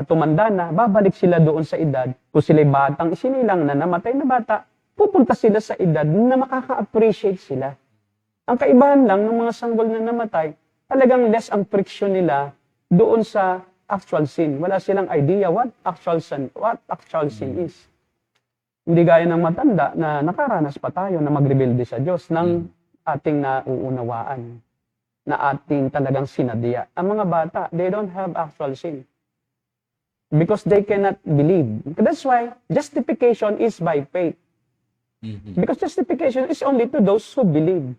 tumanda na, babalik sila doon sa edad. Kung sila'y batang isinilang na namatay na bata, pupunta sila sa edad na makaka-appreciate sila. Ang kaibahan lang ng mga sanggol na namatay, talagang less ang friction nila doon sa actual sin. Wala silang idea what actual sin is. Hindi gaya ng matanda na nakaranas pa tayo na magrebelde sa Diyos ng ating nauunawaan, na ating talagang sinadya. Ang mga bata, they don't have actual sin. Because they cannot believe. That's why justification is by faith. Because justification is only to those who believe.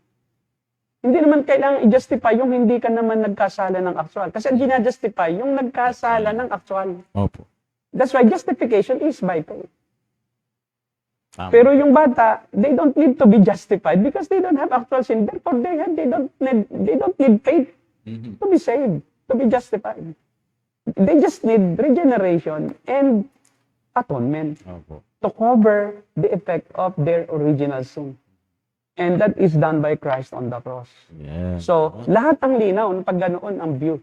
Hindi naman kailangan i-justify yung hindi ka naman nagkasala ng actual. Kasi ang ginajustify yung nagkasala ng actual. Opo. That's why justification is by faith. Tama. Pero yung bata, they don't need to be justified because they don't have actual sin. Therefore, they don't need faith to be saved, to be justified. They just need regeneration and atonement Opo. to cover the effect of their original sin. And that is done by Christ on the cross. Yeah. So, lahat ang linaw pag ganoon ang view.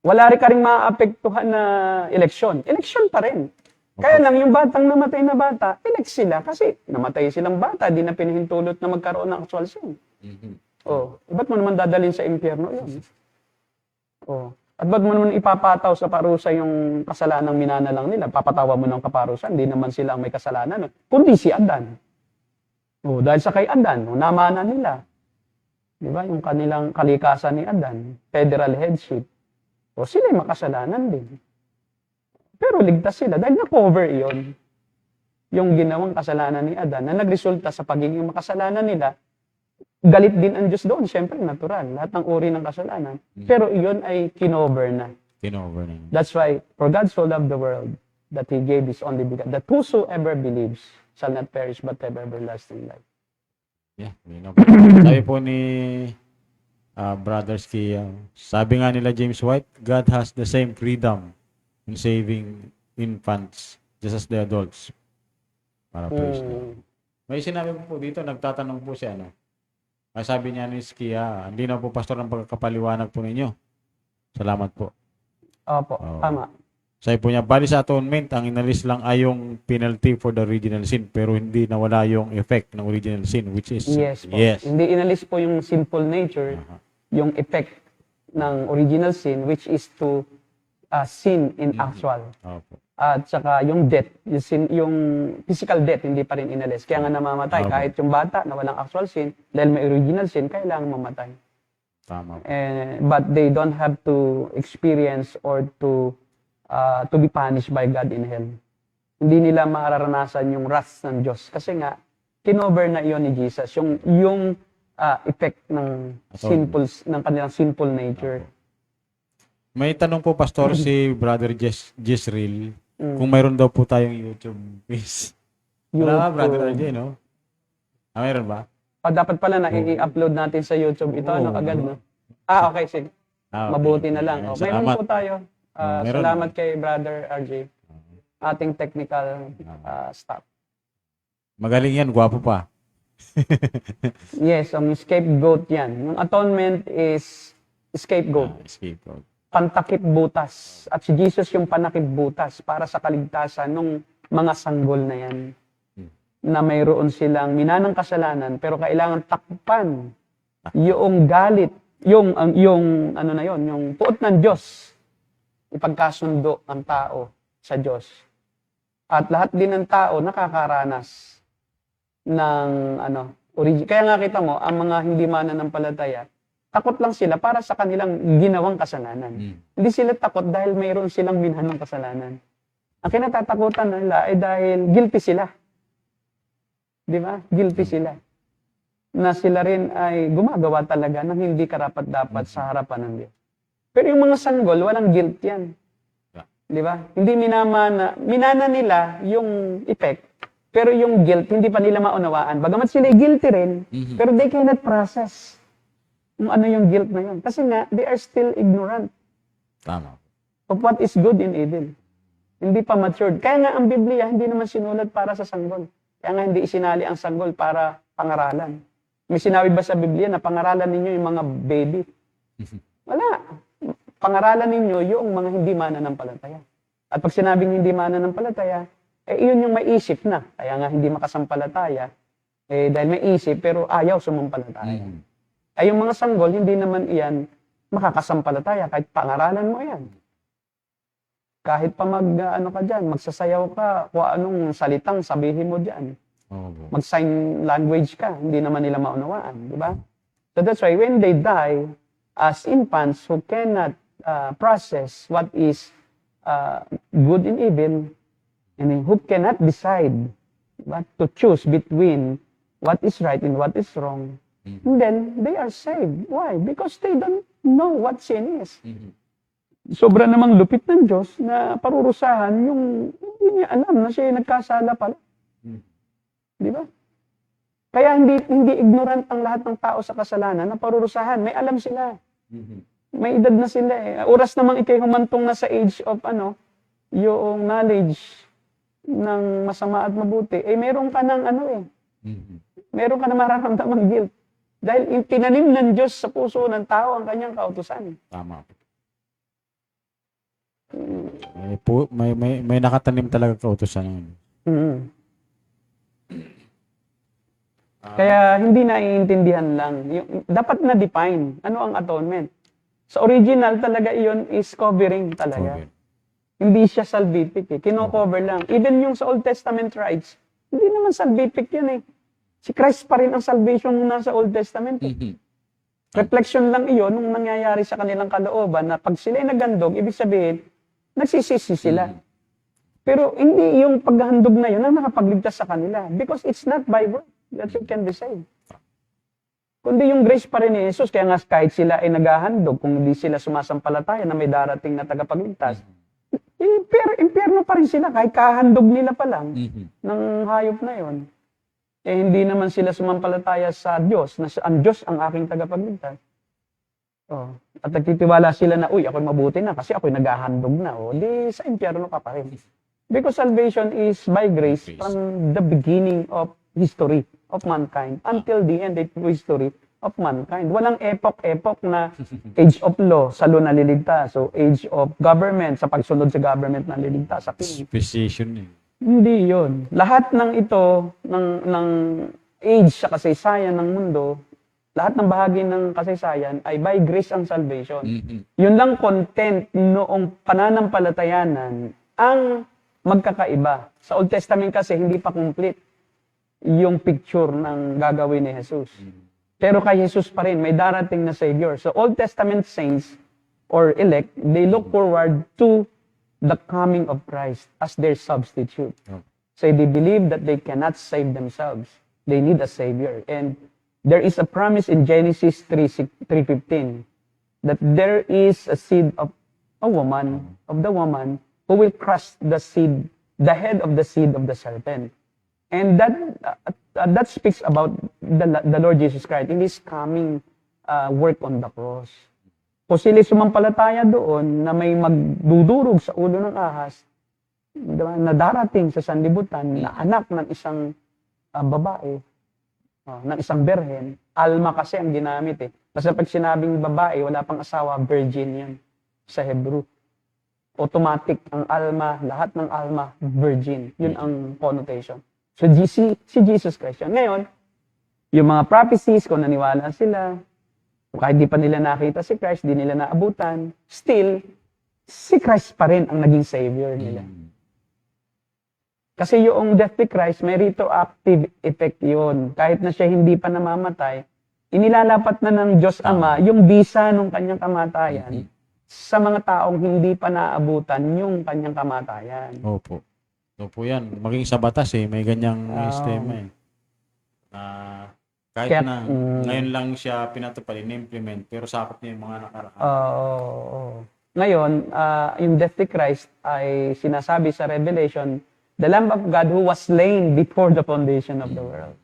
Wala rin ka rin maapektuhan na eleksyon. Eleksyon pa rin. Kaya lang, yung batang namatay na bata, elect sila kasi namatay silang bata, di na pinahintulot na magkaroon ng actual sin. Oh, ba't mo naman dadalhin sa impyerno yun? Oh. At ba't mo naman ipapataw sa parusa yung kasalanang minana lang nila? Papatawa mo ng kaparusan, di naman sila ang may kasalanan. Kundi si Adan. Oh, dahil sa kay Adan, namana nila. Di ba? Yung kanilang kalikasan ni Adan, federal headship. O sila yung makasalanan din. Pero ligtas sila dahil na-cover iyon. Yung ginawang kasalanan ni Adan na nagresulta sa pagiging makasalanan nila, galit din ang Diyos doon. Siyempre, natural. Lahat ng uri ng kasalanan. Pero iyon ay kinover na. Kinover na. That's why, for God so loved the world that He gave His only begotten, that whosoever believes shall not perish but have everlasting life. Yeah, sabi po ni Brother Ski, sabi nga nila James White, God has the same freedom in saving infants just as the adults. Para praise God. May sinabi po dito, nagtatanong po siya, sabi niya ni Ski, hindi na po pastor ang pagkakapaliwanag po ninyo. Salamat po. Opo, tama. Sabi po niya, bali sa atonement, ang inalis lang ay yung penalty for the original sin, pero hindi nawala yung effect ng original sin, which is, Yes po. Hindi inalis po yung sinful nature, yung effect ng original sin, which is to sin in actual. Opo. At saka yung death, yung physical death, hindi pa rin inalis. Kaya nga namamatay, kahit yung bata na walang actual sin, dahil may original sin, kailangan mamatay. Tama po. But they don't have to experience or to be punished by God in hell. Hindi nila mararanasan yung wrath ng Diyos. Kasi nga, kinover na iyon ni Jesus. Yung effect ng ng kanilang sinful nature. May tanong po, Pastor, si Brother Jezreel, kung mayroon daw po tayong YouTube, please. Wala ba, Brother RJ, no? Mayroon ba? Dapat pala na i-upload natin sa YouTube ito, agad, no? Okay, sige. Mabuti na lang. Mayroon po tayo. Salamat kay Brother RJ. Ating technical staff. Magaling yan, gwapo pa. Yes, ang scapegoat yan. Yung atonement is scapegoat. Scapegoat. Pantakip butas. At si Jesus yung panakip butas para sa kaligtasan ng mga sanggol na yan. Na mayroon silang minanang kasalanan pero kailangan takpan yung galit, yung ano na yon, yung puot ng Diyos. Ipagkasundo ang tao sa Diyos. At lahat din ng tao nakakaranas ng kaya nga kita mo, ang mga hindi mananampalataya, takot lang sila para sa kanilang ginawang kasalanan. Hindi sila takot dahil mayroon silang minhanang kasalanan. Ang kinatatakutan nila ay dahil guilty sila. Di ba? Guilty sila. Na sila rin ay gumagawa talaga ng hindi karapat-dapat sa harapan ng Diyos. Pero yung mga sanggol, walang guilt yan. Di ba? Hindi minana nila yung effect, pero yung guilt, hindi pa nila maunawaan. Bagamat sila guilty rin, pero they cannot process kung ano yung guilt na yun. Kasi nga, they are still ignorant. Tama. Of what is good and evil. Hindi pa matured. Kaya nga ang Biblia, hindi naman sinulat para sa sanggol. Kaya nga hindi isinali ang sanggol para pangaralan. May sinabi ba sa Biblia na pangaralan ninyo yung mga baby? Wala. Pangaralan ninyo yung mga hindi mananampalataya. At pag sinabing hindi mananampalataya, iyon yung may isip na. Kaya nga hindi makasampalataya. Dahil may isip, pero ayaw sumampalataya. Ay yung mga sanggol, hindi naman iyan makakasampalataya kahit pangaralan mo yan. Kahit pa ka dyan, magsasayaw ka, kung anong salitang sabihin mo dyan. Mag-sign language ka, hindi naman nila maunawaan, di ba? So that's why when they die, as infants who cannot process what is good and evil, and who cannot decide to choose between what is right and what is wrong, and then they are saved. Why? Because they don't know what sin is. Sobra namang lupit ng Diyos na parurusahan yung hindi niya alam na siya nagkasala pala. Di ba? Kaya hindi ignorant ang lahat ng tao sa kasalanan na parurusahan. May alam sila. May edad na sila eh. Oras namang ikay humantong na sa age of yung knowledge ng masama at mabuti. Meron ka ng meron ka na mararamdamang guilt. Dahil tinanim ng Diyos sa puso ng tao ang kanyang kautusan. Tama. may nakatanim talaga kautusan. Mhm. Kaya hindi naiintindihan lang. Dapat na-define ano ang atonement. Sa original talaga iyon is covering talaga. Cover. Hindi siya salvific eh. Kino-cover lang. Even yung sa Old Testament rites, hindi naman salvific yan eh. Si Christ pa rin ang salvation nung nasa Old Testament eh. Reflection lang iyon nung nangyayari sa kanilang kalooban na pag sila ay naghandog, ibig sabihin, nagsisisi sila. Pero hindi yung paghandog na yun ang nakapagligtas sa kanila. Because it's not by work that you can be saved. Kundi yung grace pa rin ni Jesus, kaya nga kahit sila ay naghahandog, kung hindi sila sumasampalataya na may darating na tagapagligtas, impyerno pa rin sila, kahit kahandog nila pa lang ng hayop na yon. Eh hindi naman sila sumampalataya sa Diyos, na ang Diyos ang aking tagapagligtas. Oh. At nagtitiwala sila na, uy, ako'y mabuti na kasi ako'y naghahandog na. O, di sa impyerno ka pa rin. Because salvation is by grace from the beginning of history of mankind until the end of history of mankind. Walang epoch na age of law, sa law naliligtas. So, age of government, sa pagsunod sa government naliligtas. Sa king. Precision eh. Hindi yon. Lahat ng ito, ng age sa kasaysayan ng mundo, lahat ng bahagi ng kasaysayan ay by grace ang salvation. Yun lang content noong pananampalatayanan ang magkakaiba. Sa Old Testament kasi hindi pa complete yung picture ng gagawin ni Jesus. Pero kay Jesus pa rin, may darating na Savior. So Old Testament saints or elect, they look forward to the coming of Christ as their substitute. So they believe that they cannot save themselves. They need a Savior. And there is a promise in Genesis 3:15 that there is a seed of a woman, of the woman, who will crush the head of the seed of the serpent. And that speaks about the Lord Jesus Christ in His coming work on the cross. Kung sila sumampalataya doon na may magdudurog sa ulo ng ahas, diba, na darating sa sanlibutan na anak ng isang babae, ng isang berhen, alma kasi ang ginamit eh. Kasi pag sinabing babae, wala pang asawa, virgin yan sa Hebrew. Automatic ang alma, lahat ng alma, virgin. Yun ang connotation. So, si Jesus Christ yun. Ngayon, yung mga prophecies, kung naniwala sila, kung kahit di pa nila nakita si Christ, di nila naabutan, still, si Christ pa rin ang naging Savior nila. Kasi yung death ni Christ, may retroactive effect yun. Kahit na siya hindi pa namamatay, inilalapat na ng Diyos Ama yung bisa ng kanyang kamatayan sa mga taong hindi pa naabutan yung kanyang kamatayan. Opo. Opo yan. Maging sa batas eh, may ganyang sistema eh. Kahit Kaya, na ngayon lang siya pinatupad, in-implement, pero sakop niya yung mga nakaraan. Ngayon, yung death ni Christ ay sinasabi sa Revelation, the Lamb of God who was slain before the foundation of the world.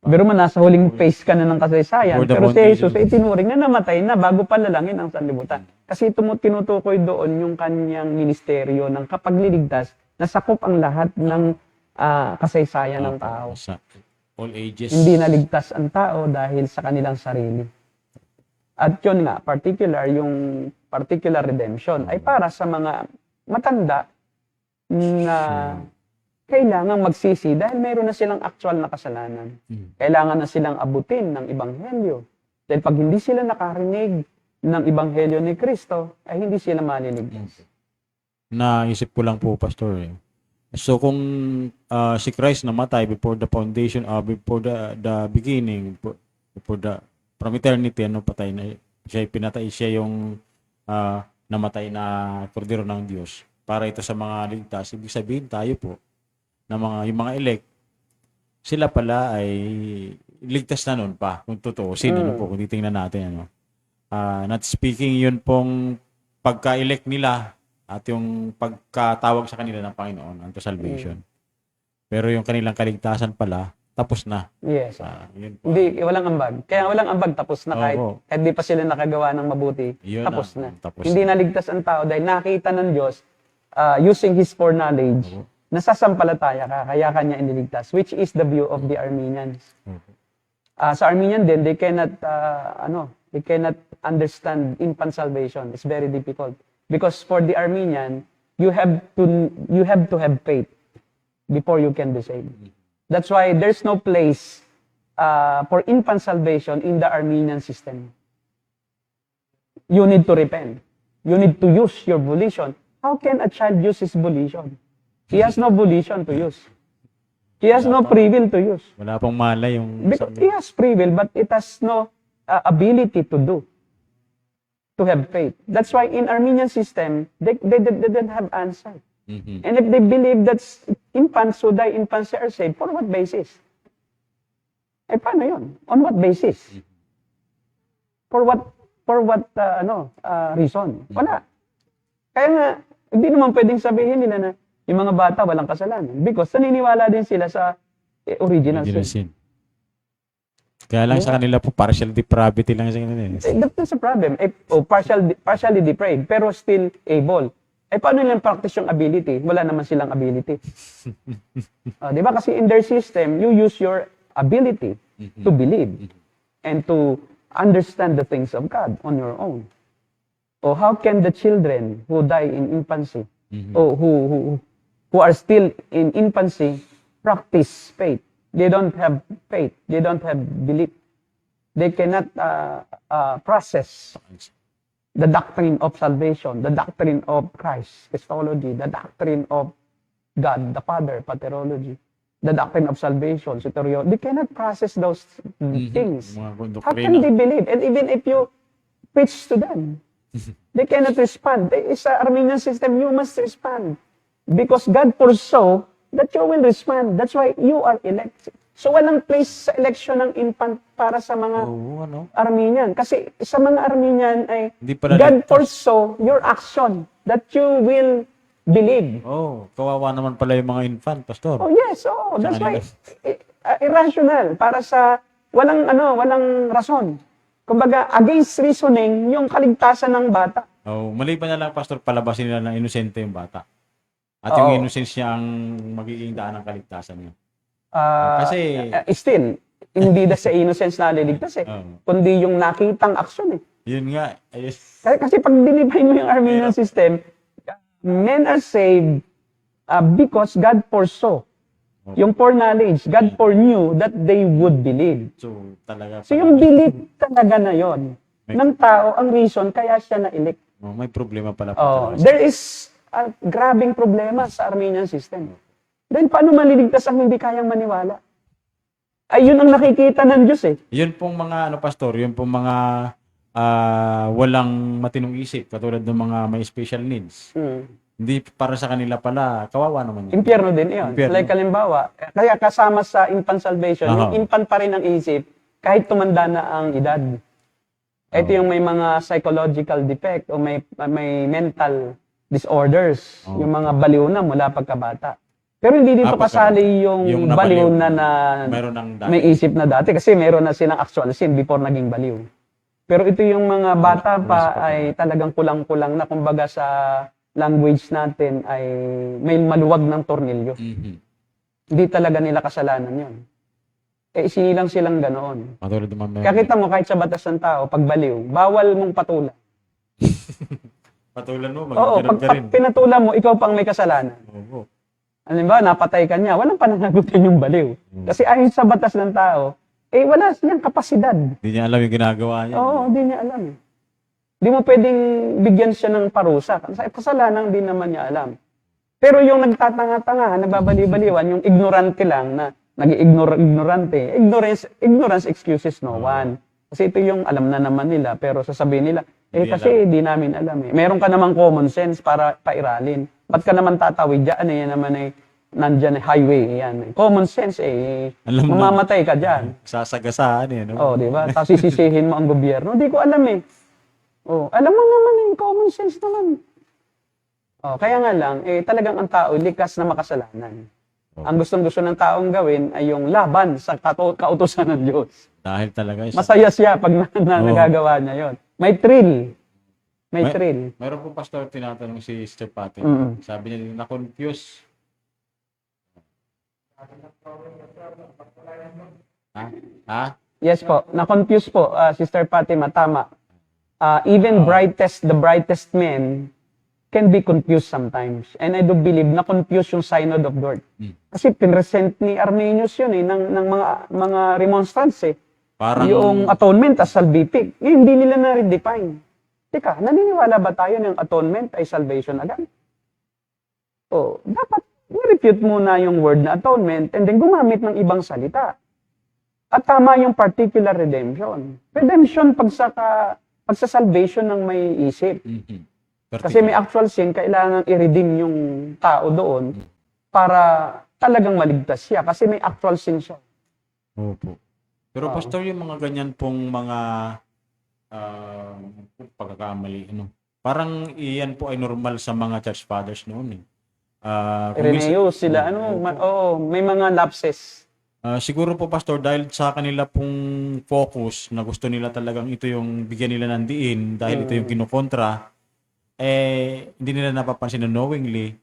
Pero man, nasa huling phase ka na ng kasaysayan. Pero si Jesus ay tinuring na namatay na bago palalangin ang sanlibutan. Kasi tinutukoy doon yung kanyang ministeryo ng kapagliligtas na sakop ang lahat ng kasaysayan ng tao. Sa all ages. Hindi naligtas ang tao dahil sa kanilang sarili. At yun nga, yung particular redemption ay para sa mga matanda na kailangan magsisi dahil meron na silang actual na kasalanan. Kailangan na silang abutin ng Ebanghelyo. Dahil pag hindi sila nakarinig ng Ebanghelyo ni Kristo, ay hindi sila maliligtas. Naisip ko lang po, Pastor. So kung si Christ namatay before the foundation, before the beginning, from eternity, patay na siya, pinatay siya yung namatay na kordero ng Diyos para ito sa mga ligtas. Ibig sabihin tayo po, na yung mga elect, sila pala ay ligtas na nun pa, kung totoo. Kung titingnan natin, not speaking yun pong pagka-elect nila at yung pagkatawag sa kanila ng Panginoon unto salvation. Pero yung kanilang kaligtasan pala, tapos na. Yes. Yun po. Hindi, walang ambag. Kaya walang ambag, tapos na kahit di pa sila nakagawa ng mabuti, Yun tapos na. na. Tapos Hindi naligtas ang tao dahil nakita ng Diyos using His foreknowledge, nasasampalataya ka, kaya kanya iniligtas, which is the view of the Armenians. Sa Armenian din, they cannot understand infant salvation. It's very difficult. Because for the Armenian, you have to have faith before you can be saved. That's why there's no place for infant salvation in the Armenian system. You need to repent. You need to use your volition. How can a child use his volition? He has no volition to use. He has no free will to use. Wala pong malay yung Because he has free will, but it has no ability to do, to have faith. That's why in Armenian system, they didn't have answer. Mhm. And if they believe that infants who die, infants are saved, for what basis? Eh, paano yun? On what basis? For what reason? Wala. Kaya nga, hindi naman pwedeng sabihin nila na yung mga bata walang kasalanan. Because naniniwala din sila sa original Original sin. sin. Kaya lang sa kanila po, partial depravity lang sa kanila. That's the problem. Partially depraved, pero still able. Eh, paano nilang practice yung ability? Wala naman silang ability. Di ba? Kasi in their system, you use your ability to believe and to understand the things of God on your own. O how can the children who die in infancy, o who are still in infancy, practice faith? They don't have faith. They don't have belief. They cannot process the doctrine of salvation, the doctrine of Christ, Christology, the doctrine of God, the Father, Paterology, the doctrine of salvation, soteriology. They cannot process those things. How can they believe? And even if you preach to them, they cannot respond. It's an Armenian system, you must respond. Because God foresaw that you will respond. That's why you are elected. So walang place sa election ng infant para sa mga Armenian. Kasi sa mga Armenian ay God foresaw your action that you will believe. Kawawa naman pala yung mga infant, Pastor. Yes. That's why irrational para sa walang rason. Kumbaga against reasoning yung kaligtasan ng bata. Maliban na lang, Pastor, palabasin nila ng inosente yung bata. At yung innocence niya ang magiging daan ng kaligtasan niya. Kasi still, hindi na sa innocence na liligtas kundi yung nakitang aksyon Yun nga. Kasi pag dinifine mo yung Armenian system, men are saved because God foresaw. Yung foreknowledge, God foreknew that they would believe. So yung belief talaga na yon ng tao, ang reason kaya siya na-elect. May problema pala. There is grabing problema sa Armenian system. Then, paano maliligtas ang hindi kayang maniwala? Ay, yun ang nakikita ng Diyos Yun pong mga, Pastor, yun pong mga walang matinong isip, katulad ng mga may special needs. Hindi para sa kanila pala, kawawa naman yun. Impyerno din yun. Like, halimbawa, kaya kasama sa infant salvation, yung infant pa rin ang isip, kahit tumanda na ang edad. Ito yung may mga psychological defect o may mental disorders, yung mga baliw na mula pagkabata. Pero hindi dito kasali yung baliw na may isip na dati kasi meron na silang actual sin before naging baliw. Pero ito yung mga bata pa ay talagang kulang-kulang na, kumbaga sa language natin ay may maluwag ng tornilyo. Hindi talaga nila kasalanan yun. Sinilang silang ganoon. Kaya kita mo kahit sa batas ng tao, pag baliw, bawal mong patulan. Patulan mo, pag pinatulan mo, ikaw pang may kasalanan. Halimbawa, napatay ka niya, walang pananagutin yung baliw. Kasi ayon sa batas ng tao, wala siyang kapasidad. Hindi niya alam yung ginagawa niya. Hindi niya alam. Hindi mo pwedeng bigyan siya ng parusa. Kasalanan din naman niya alam. Pero yung nagtatanga-tanga, nagbabali-baliwan, yung ignorante lang na nag-ignorante. Ignorance excuses no one. Kasi ito yung alam na naman nila, pero sasabihin nila, kasi di namin alam Meron ka namang common sense para pairalin. Ba't ka naman tatawid dyan? Yan naman nandyan highway. Yan. Common sense mamamatay ka dyan. Sasagasaan di ba? Tapos sisisihin mo ang gobyerno. Hindi ko alam alam mo naman common sense naman. Kaya nga lang, talagang ang tao likas na makasalanan. Ang gustong-gusto ng taong gawin ay yung laban sa kautusan ng Diyos. Dahil talaga masaya siya pag nagagawa niya yon. May thrill. Thrill. Meron po, Pastor, tinatanong si Sister Patty. Sabi niya, na-confuse. Yes po. Na-confuse po, Sister Patty, tama. Even the brightest men can be confused sometimes. And I do believe na confused yung Synod of Dort. Kasi pinresent ni Arminius yun ng mga remonstrants Parang, yung atonement as salvific. Hindi nila na-redefine. Teka, naniniwala ba tayo ng atonement ay salvation agad? O, dapat i-refute muna yung word na atonement and then gumamit ng ibang salita. At tama yung particular redemption. Redemption pag sa salvation ng may isip. Kasi may actual sin, kailangan i-redeem yung tao doon para talagang maligtas siya. Kasi may actual sin siya. Opo. Pero pastor, yung mga ganyan pong mga pagkakamali, parang iyan po ay normal sa mga church fathers noon. Irenaeus sila, may mga lapses. Siguro po pastor, dahil sa kanila pong focus na gusto nila talagang ito yung bigyan nila ng diin, dahil ito yung kinukontra, hindi nila napapansin na knowingly,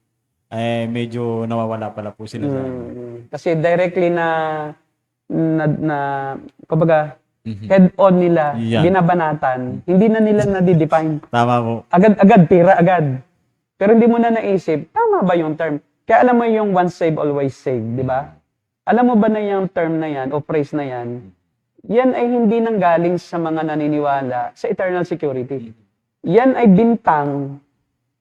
medyo nawawala pala po sila. Kasi directly na kumbaga, head-on nila, binabanatan, hindi na nila na-define. Tama po. Agad, tira agad. Pero hindi mo na naisip, tama ba yung term? Kaya alam mo yung once saved, always saved, di ba? Alam mo ba na yung term na yan, o phrase na yan, yan ay hindi nanggaling sa mga naniniwala sa eternal security. Yan ay bintang,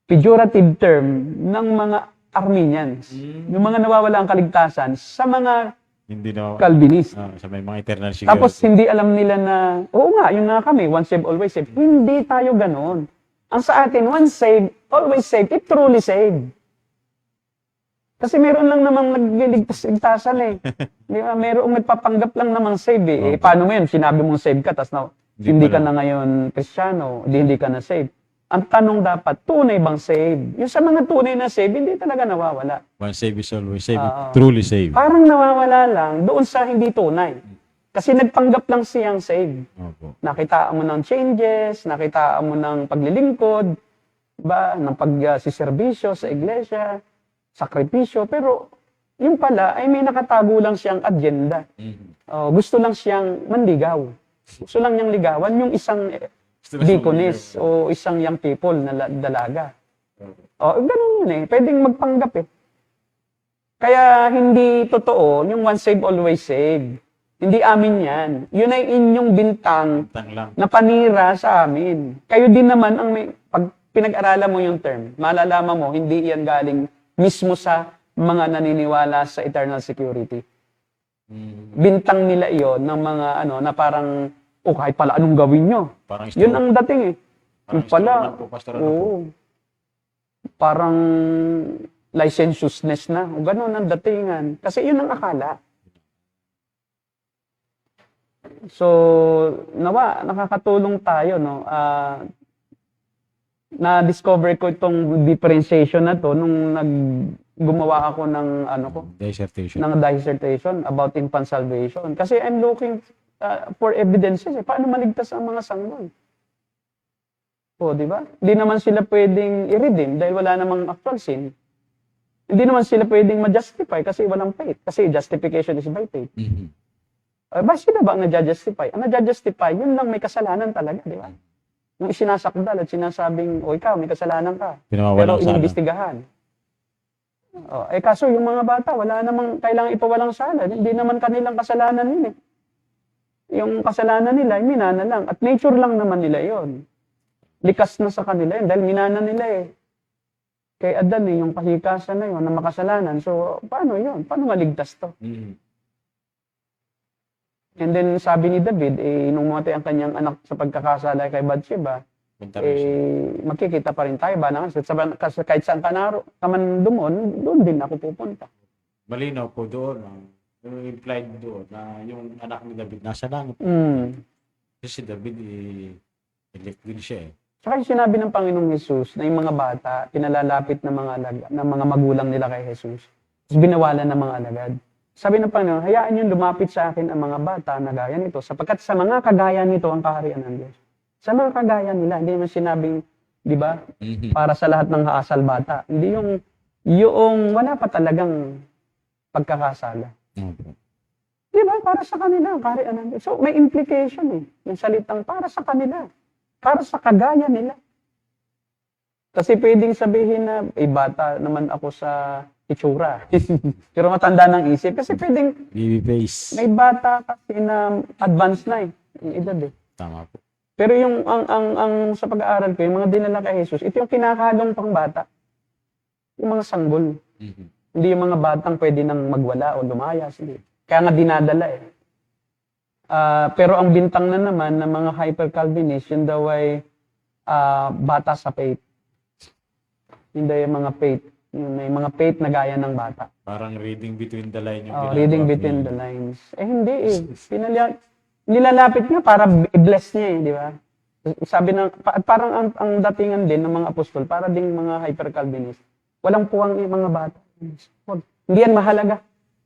pejorative term ng mga Arminians. Yung mga nawawala ang kaligtasan sa mga Hindi na Calvinist. sa may mga eternal security. Tapos hindi alam nila na, oo nga, yun nga kami, once saved, always saved. Hindi tayo ganon. Ang sa atin, once saved, always saved, it truly saved. Kasi meron lang namang nagliligtas-ligtasan Di ba? Merong nagpapanggap lang namang save paano mo yun? Sinabi mong save ka, tapos hindi ka na ngayon Kristiyano, hindi ka na save. Ang tanong dapat, tunay bang save? Yung sa mga tunay na save, hindi talaga nawawala. Once saved is always saved. Truly saved. Parang nawawala lang doon sa hindi tunay. Kasi nagpanggap lang siyang save. Opo. Nakitaan mo ng changes, nakitaan mo ng paglilingkod, ba, ng pagsiservisyo sa iglesia, sakripisyo, pero yung pala ay may nakatago lang siyang agenda. Gusto lang siyang manligaw. Gusto lang niyang ligawan yung isang deaconess o isang young people na dalaga. Ganun yun Pwedeng magpanggap Kaya hindi totoo yung once saved, always saved. Hindi amin yan. Yun ay inyong bintang na panira sa amin. Kayo din naman, pag pinag-aralan mo yung term, malalaman mo, hindi yan galing mismo sa mga naniniwala sa eternal security. Bintang nila iyon ng mga na parang, kahit pala anong gawin nyo. Yun ang dating yung pala, parang licentiousness na. Ganun ang datingan. Kasi yun ang akala. So, nakakatulong tayo, na-discover ko itong differentiation na to nung gumawa ako ng dissertation about infant salvation. Kasi I'm looking for evidences paano maligtas ang mga sanggol. Di ba? Hindi naman sila pwedeng i-redeem dahil wala namang actual sin. Hindi naman sila pwedeng ma-justify kasi walang faith. Kasi justification is by faith. Ba sila ba ang na-justify? Ang na-justify, yun lang may kasalanan talaga, di ba? Yung isinasakdal at sinasabing, ikaw, may kasalanan ka. Pero inimbestigahan. Kaso yung mga bata, wala namang kailangang ipawalang sala. Hindi naman kanilang kasalanan yun Yung kasalanan nila, minana lang. At nature lang naman nila yon. Likas na sa kanila yun, dahil minana nila Kay Adan yung pahikasan na yun, na makasalanan. So, paano yun? Paano maligtas to? And then, sabi ni David, nung mamatay ang kanyang anak sa pagkakasala kay Bathsheba, makikita pa rin tayo ba na kahit saan ka man doon din ako pupunta. Malinaw po doon. Implied doon na yung anak ni David nasa langit. Kasi si David, elect din siya Saka yung sinabi ng Panginoong Jesus na yung mga bata, pinalalapit ng mga magulang nila kay Jesus. Tapos binawalan ng mga alagad. Sabi ng Panginoon, hayaan yung lumapit sa akin ang mga bata na gaya nito, sapagkat sa mga kagaya nito ang kaharian ng Diyos. Sa mga kagaya nila, hindi naman sinabing, di ba, para sa lahat ng kaasal bata. Hindi yung wala pa talagang pagkakasala. Di ba, para sa kanila ang kaharian ng Diyos. So, may implication yung salitang para sa kanila. Para sa kagaya nila. Kasi pwedeng sabihin na, bata naman ako sa itsura. Pero matanda ng isip. Kasi pwedeng, Baby face. may bata kasi na advanced na yung edad eh. Tama po. Pero yung, ang sa pag-aaral ko, yung mga dinala kay Jesus, ito yung kinakalong pang bata. Yung mga sanggol. Mhm. Hindi yung mga batang pwede nang magwala o lumayas. Hindi. Kaya nga dinadala eh. Pero ang bintang na naman ng mga hyper-Calvinist, yun daw ay bata sa faith. Hindi yung mga faith. May mga faith na gaya ng bata. Parang reading between the line yung ginagawa Reading ni- between the lines. Hindi eh. Nilalapit nga para i-bless niya eh, di ba? Sabi ng, parang ang datingan din ng mga apostol, para ding mga hyper-Calvinist. Walang puwang yung mga bata. Hindi yan mahalaga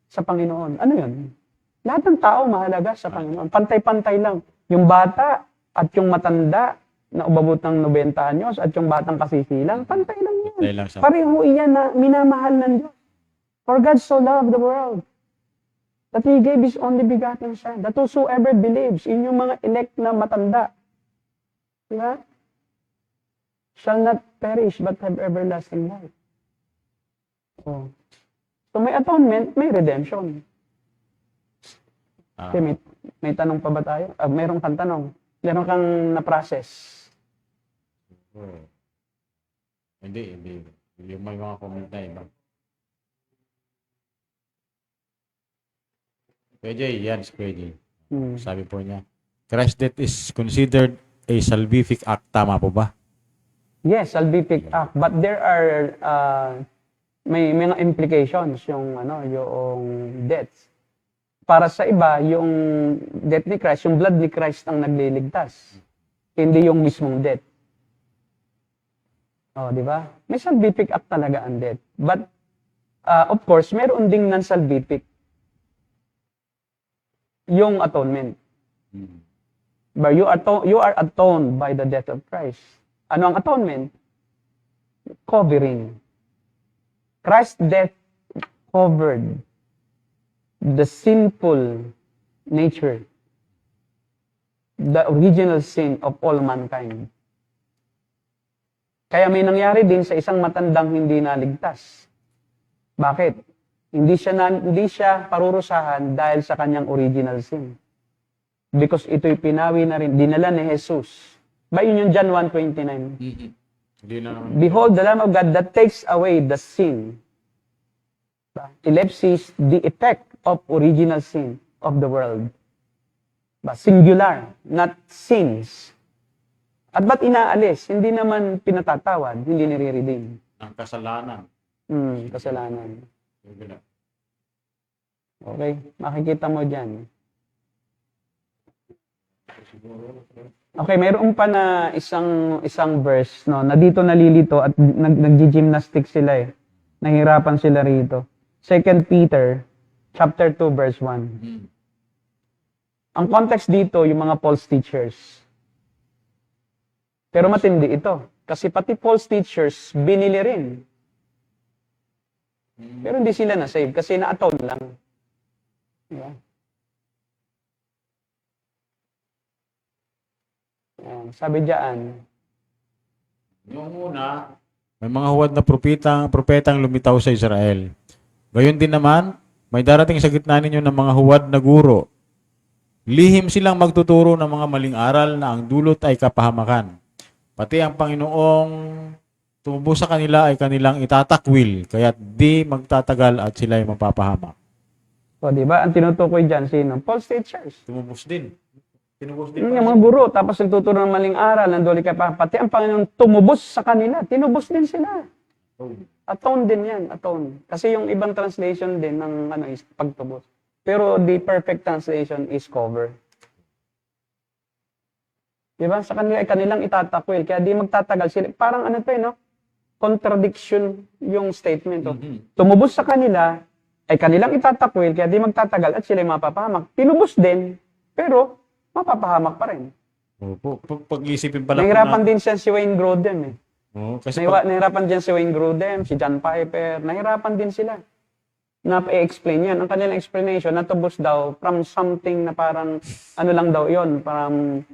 sa Panginoon. Ano yun? Lahat ng tao mahalaga sa Panginoon. Pantay-pantay lang. Yung bata at yung matanda na umabot ng 90 anyos at yung batang kasisilang, pantay lang yan. Dahil lang sa Pareho iyan na minamahal ng Diyos. For God so loved the world that He gave His only begotten Son, that whosoever believes in yung mga elect na matanda, diba? Shall not perish but have everlasting life. Oh. So may atonement, may redemption. Ah, Okay, may tanong pa ba tayo? Mayroon kang tanong. Meron kang na-process. oh. Hindi. Yung may mga comment na iba. Pwede, yan, pwede. Sabi po niya, Christ's death is considered a salvific act. Tama po ba? Yes, salvific act. But there are, may mga implications yung death. Para sa iba, yung death ni Christ, yung blood ni Christ ang nagliligtas. Hindi yung mismong death. Di ba? May salvific act talaga ang death. But, of course, meron ding non-salvific. Yung atonement. But you are atoned by the death of Christ. Ano ang atonement? Covering. Christ's death covered the sinful nature, the original sin of all mankind. Kaya may nangyari din sa isang matandang hindi naligtas. Bakit? Hindi siya parurusahan dahil sa kanyang original sin. Because ito'y pinawi na rin, dinala ni Jesus. Ba yun yung John 1:29. Hindi na naman. Behold the Lamb of God that takes away the sin. Ellipsis, the effect of original sin of the world. Singular, not sins. At ba't inaalis? Hindi naman pinatatawad, hindi nire-redeem. Ang kasalanan. Kasalanan. Yung gina- Okay, makikita mo dyan. Okay, mayroon pa na isang verse no, na dito nalilito at nag-gymnastic sila eh. Nahirapan sila rito. 2 Peter chapter 2 verse 1. Ang context dito yung mga false teachers. Pero matindi ito kasi pati false teachers binili rin. Pero hindi sila na-save kasi na-atone lang. Diba? Sabi diyan, Yung una, may mga huwad na propetang lumitaw sa Israel. Gayon din naman, may darating sa gitna ninyo ng mga huwad na guro. Lihim silang magtuturo ng mga maling aral na ang dulot ay kapahamakan. Pati ang Panginoong tumubo sa kanila ay kanilang itatakwil, kaya't di magtatagal at sila ay mapapahamak. o di ba? Ang tinutukoy diyan sino? False teachers. Tumubos din. Tinubos din. Yung mga guro, tapos nagtuturo ng maling aral, nanduli ka pa. Pati ang Panginoon tumubos sa kanila. Tinubos din sila. Atone din yan, atone. Kasi yung ibang translation din ng is pagtubos. Pero the perfect translation is cover. Diba? Sa kanila ay kanilang itatakwil. Kaya di magtatagal sila. Parang no? Contradiction yung statement. Tumubos sa kanila, ay kanilang itatakwil, kaya di magtatagal at sila mapapahamak. Tinubos din, pero mapapahamak pa rin. Opo. Pag-isipin pala Nahirapan din siya si Wayne Grudem eh. kasi Nahirapan din si Wayne Grudem, si John Piper, nahirapan din sila. Na-explain yan. Ang kanilang explanation, natubos daw from something na parang, lang daw yon parang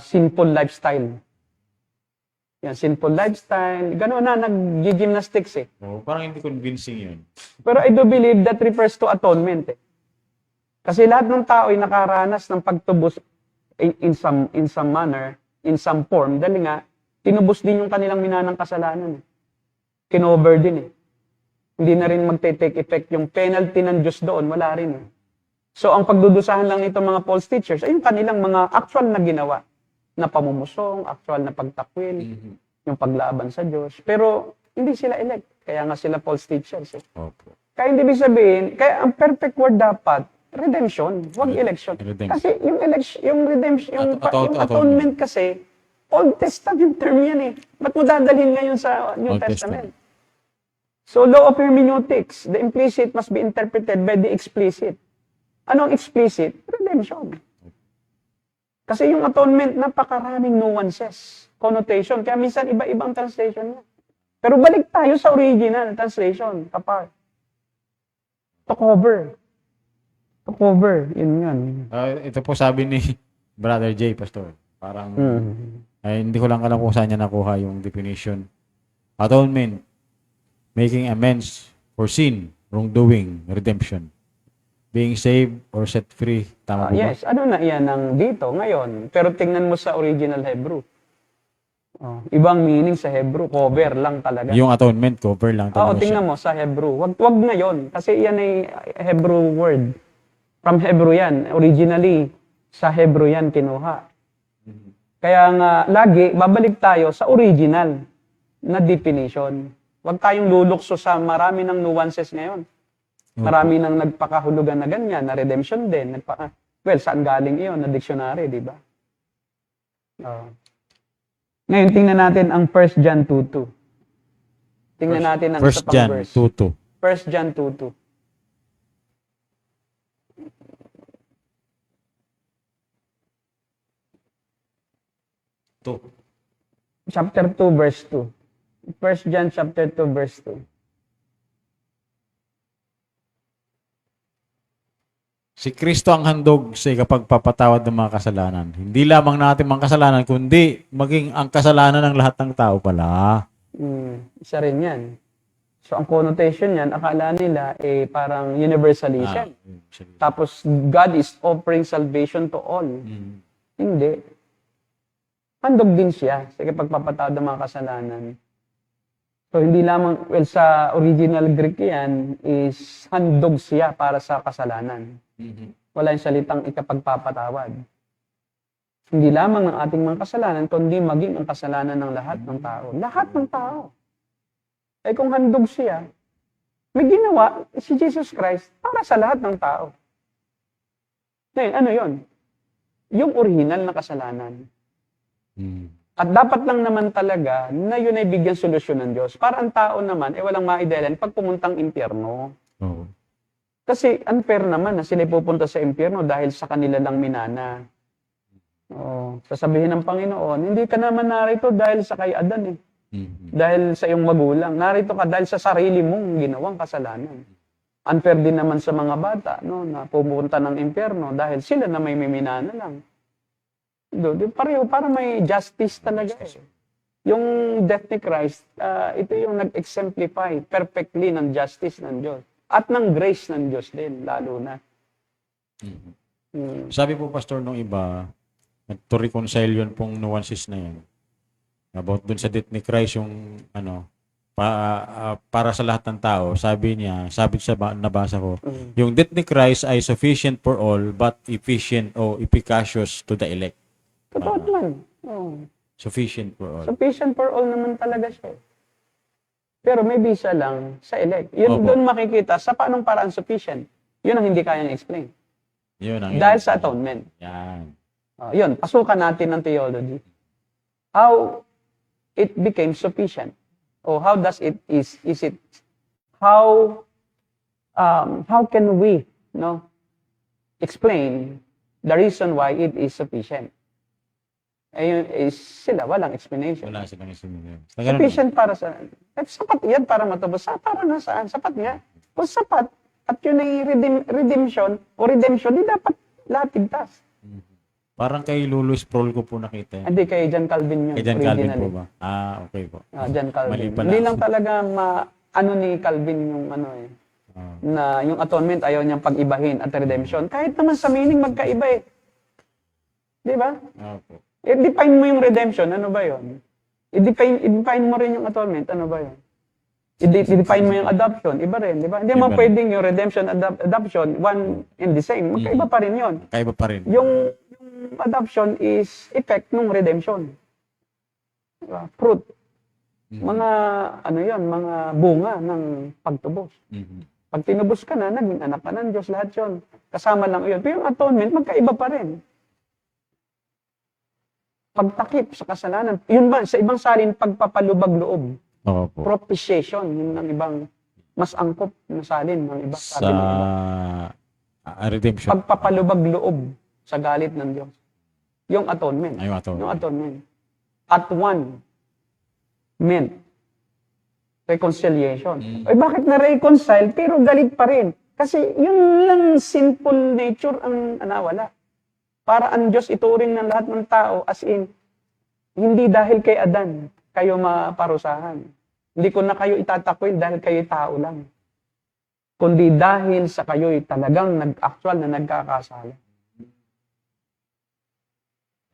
sinful lifestyle. Yan, sinful lifestyle. Gano'n na, nag-gymnastics eh. Parang hindi convincing yun. Pero I do believe that refers to atonement eh. Kasi lahat ng tao ay nakaranas ng pagtubos in some manner, in some form. Dahil nga, tinubos din yung kanilang minanang kasalanan. Kinover din eh. Hindi na rin magte-take effect yung penalty ng Diyos doon. Wala rin eh. So, ang pagdudusahan lang nito mga false teachers ay yung kanilang mga actual na ginawa. Na pamumusong, actual na pagtakwil, yung paglaban sa Diyos. Pero, hindi sila elect. Kaya nga sila false teachers eh. Opo. Kaya hindi ibig sabihin, kaya ang perfect word dapat, redemption, wag election. Redemption. Kasi yung election, yung redemption, yung Atonement atonement kasi, Old Testament term yan eh. Ba't mo dadalhin ngayon sa New Old Testament? So, law of hermeneutics, the implicit must be interpreted by the explicit. Anong explicit? Redemption. Kasi yung atonement, napakaraming nuances, connotation. Kaya minsan iba-ibang translation yan. Pero balik tayo sa original translation, kapag. To cover. To cover. Yun yun. Ito po sabi ni Brother Jay, Pastor. Parang, ay, hindi ko lang alam kung saan niya nakuha yung definition. Atonement, making amends for sin, wrongdoing, redemption. Being saved or set free. Tama po ba? Yes, ano na iyan ang dito ngayon. Pero tingnan mo sa original Hebrew. Ibang meaning sa Hebrew, cover lang talaga. Yung atonement, cover lang talaga siya. Tingnan mo sa Hebrew. Wag ngayon kasi iyan ay Hebrew word. From Hebrew yan. Originally, sa Hebrew yan kinuha. Kaya nga, lagi, babalik tayo sa original na definition. Huwag tayong lulukso sa marami ng nuances ngayon. Marami nang nagpakahulugan na ganyan, na redemption din. Well, saan galing iyon? Na dictionary, di ba? Ngayon, tingnan natin ang 1 John 2:2. Tingnan natin ang 1 isa pang John verse. 2:2. 1 John 2:2. Chapter 2, verse 2. 1 John chapter 2, verse 2. Si Kristo ang handog sa ikapagpapatawad ng mga kasalanan. Hindi lamang natin mga kasalanan, kundi maging ang kasalanan ng lahat ng tao pala. Isa rin yan. So, ang connotation yan, akala nila, parang universalism. Tapos, God is offering salvation to all. Hindi. Handog din siya sa ikapagpapatawad ng mga kasalanan. So, hindi lamang, well, sa original Greek yan, is handog siya para sa kasalanan. Wala yung salitang ikapagpapatawad. Hindi lamang ng ating mga kasalanan, kundi maging ang kasalanan ng lahat ng tao. Lahat ng tao. Kung handog siya, may ginawa si Jesus Christ para sa lahat ng tao. Ngayon, ano yon? Yung original na kasalanan. At dapat lang naman talaga na yun ay bigyan solusyon ng Diyos. Para ang tao naman, walang maidahilan pag pumuntang impyerno. Oo. Kasi unfair naman na sila pupunta sa impyerno dahil sa kanila lang minana. Sasabihin ng Panginoon, hindi ka naman narito dahil sa kay Adan eh. Dahil sa iyong magulang. Narito ka dahil sa sarili mong ginawang kasalanan. Unfair din naman sa mga bata, no, na pupunta ng impyerno dahil sila na may minana lang. Pareho, para may justice talaga eh. Yung death ni Christ, ito yung nag-exemplify perfectly ng justice ng Diyos. At ng grace ng Diyos din, lalo na. Sabi po, Pastor, nung iba, to reconcile yun pong nuances na yun. About dun sa death ni Christ, yung para sa lahat ng tao, sabi niya, sabi sa nabasa ko, yung death ni Christ ay sufficient for all, but efficient o efficacious to the elect. Totoo naman. Sufficient for all. Sufficient for all naman talaga siya. Pero may bisa lang sa elect. Yun doon makikita sa paanong paraan sufficient. Yun ang hindi kayang explain. Dahil sa atonement. Yan. Yun, pasukan natin ng theology. How it became sufficient. Or how does it is it how can we explain the reason why it is sufficient? Ayun is sila walang explanation. Wala silang explanation. Sufficient para sa sapat yan para matubos. Para na saan? Sapat nga. Kung sapat at yun ay redemption, di dapat lahat ligtas. Parang kay Lulu Sproul ko po nakita. Hindi, kay John Calvin yun. Kay John Calvin originally. po ba? Ah, okay po. John Calvin. Mali pala. Hindi lang talaga ano ni Calvin yung ano eh. Ah. Na yung atonement ayaw niyang pag-ibahin at redemption. Kahit naman sa meaning magkaiba eh. Di ba? Opo. I-define mo yung redemption, ano ba yun? I-define mo rin yung atonement, ano ba yun? I-define mo yung adoption, iba rin, di ba? Hindi mo Iba. pwedeng yung redemption, adoption, one and the same. Magkaiba pa rin yun. Kaiba pa rin. Yung adoption is effect ng redemption. Diba? Fruit. Mga, ano yun, mga bunga ng pagtubos. Mhm. Pag tinubos ka na, naging anak ka ng Diyos, lahat yun. Kasama lang yun. Pero yung atonement, magkaiba pa rin. Pagtakip sa kasalanan. Yun ba, sa ibang salin, pagpapalubag loob. Opo. Propitiation, yun ang ibang, mas angkop na salin ng iba. Sa Sabi ng iba. redemption. Pagpapalubag loob sa galit ng Diyos. Yung atonement. Ay, ito. Yung atonement. At one meant reconciliation. Ay, bakit na-reconcile pero galit pa rin? Kasi yun lang sinful nature ang nawala. Para ang Diyos ituring ng lahat ng tao as in, hindi dahil kay Adan kayo maparusahan. Hindi ko na kayo itatakwil dahil kayo tao lang. Kundi dahil sa kayo'y talagang nag-actual na nagkakasala.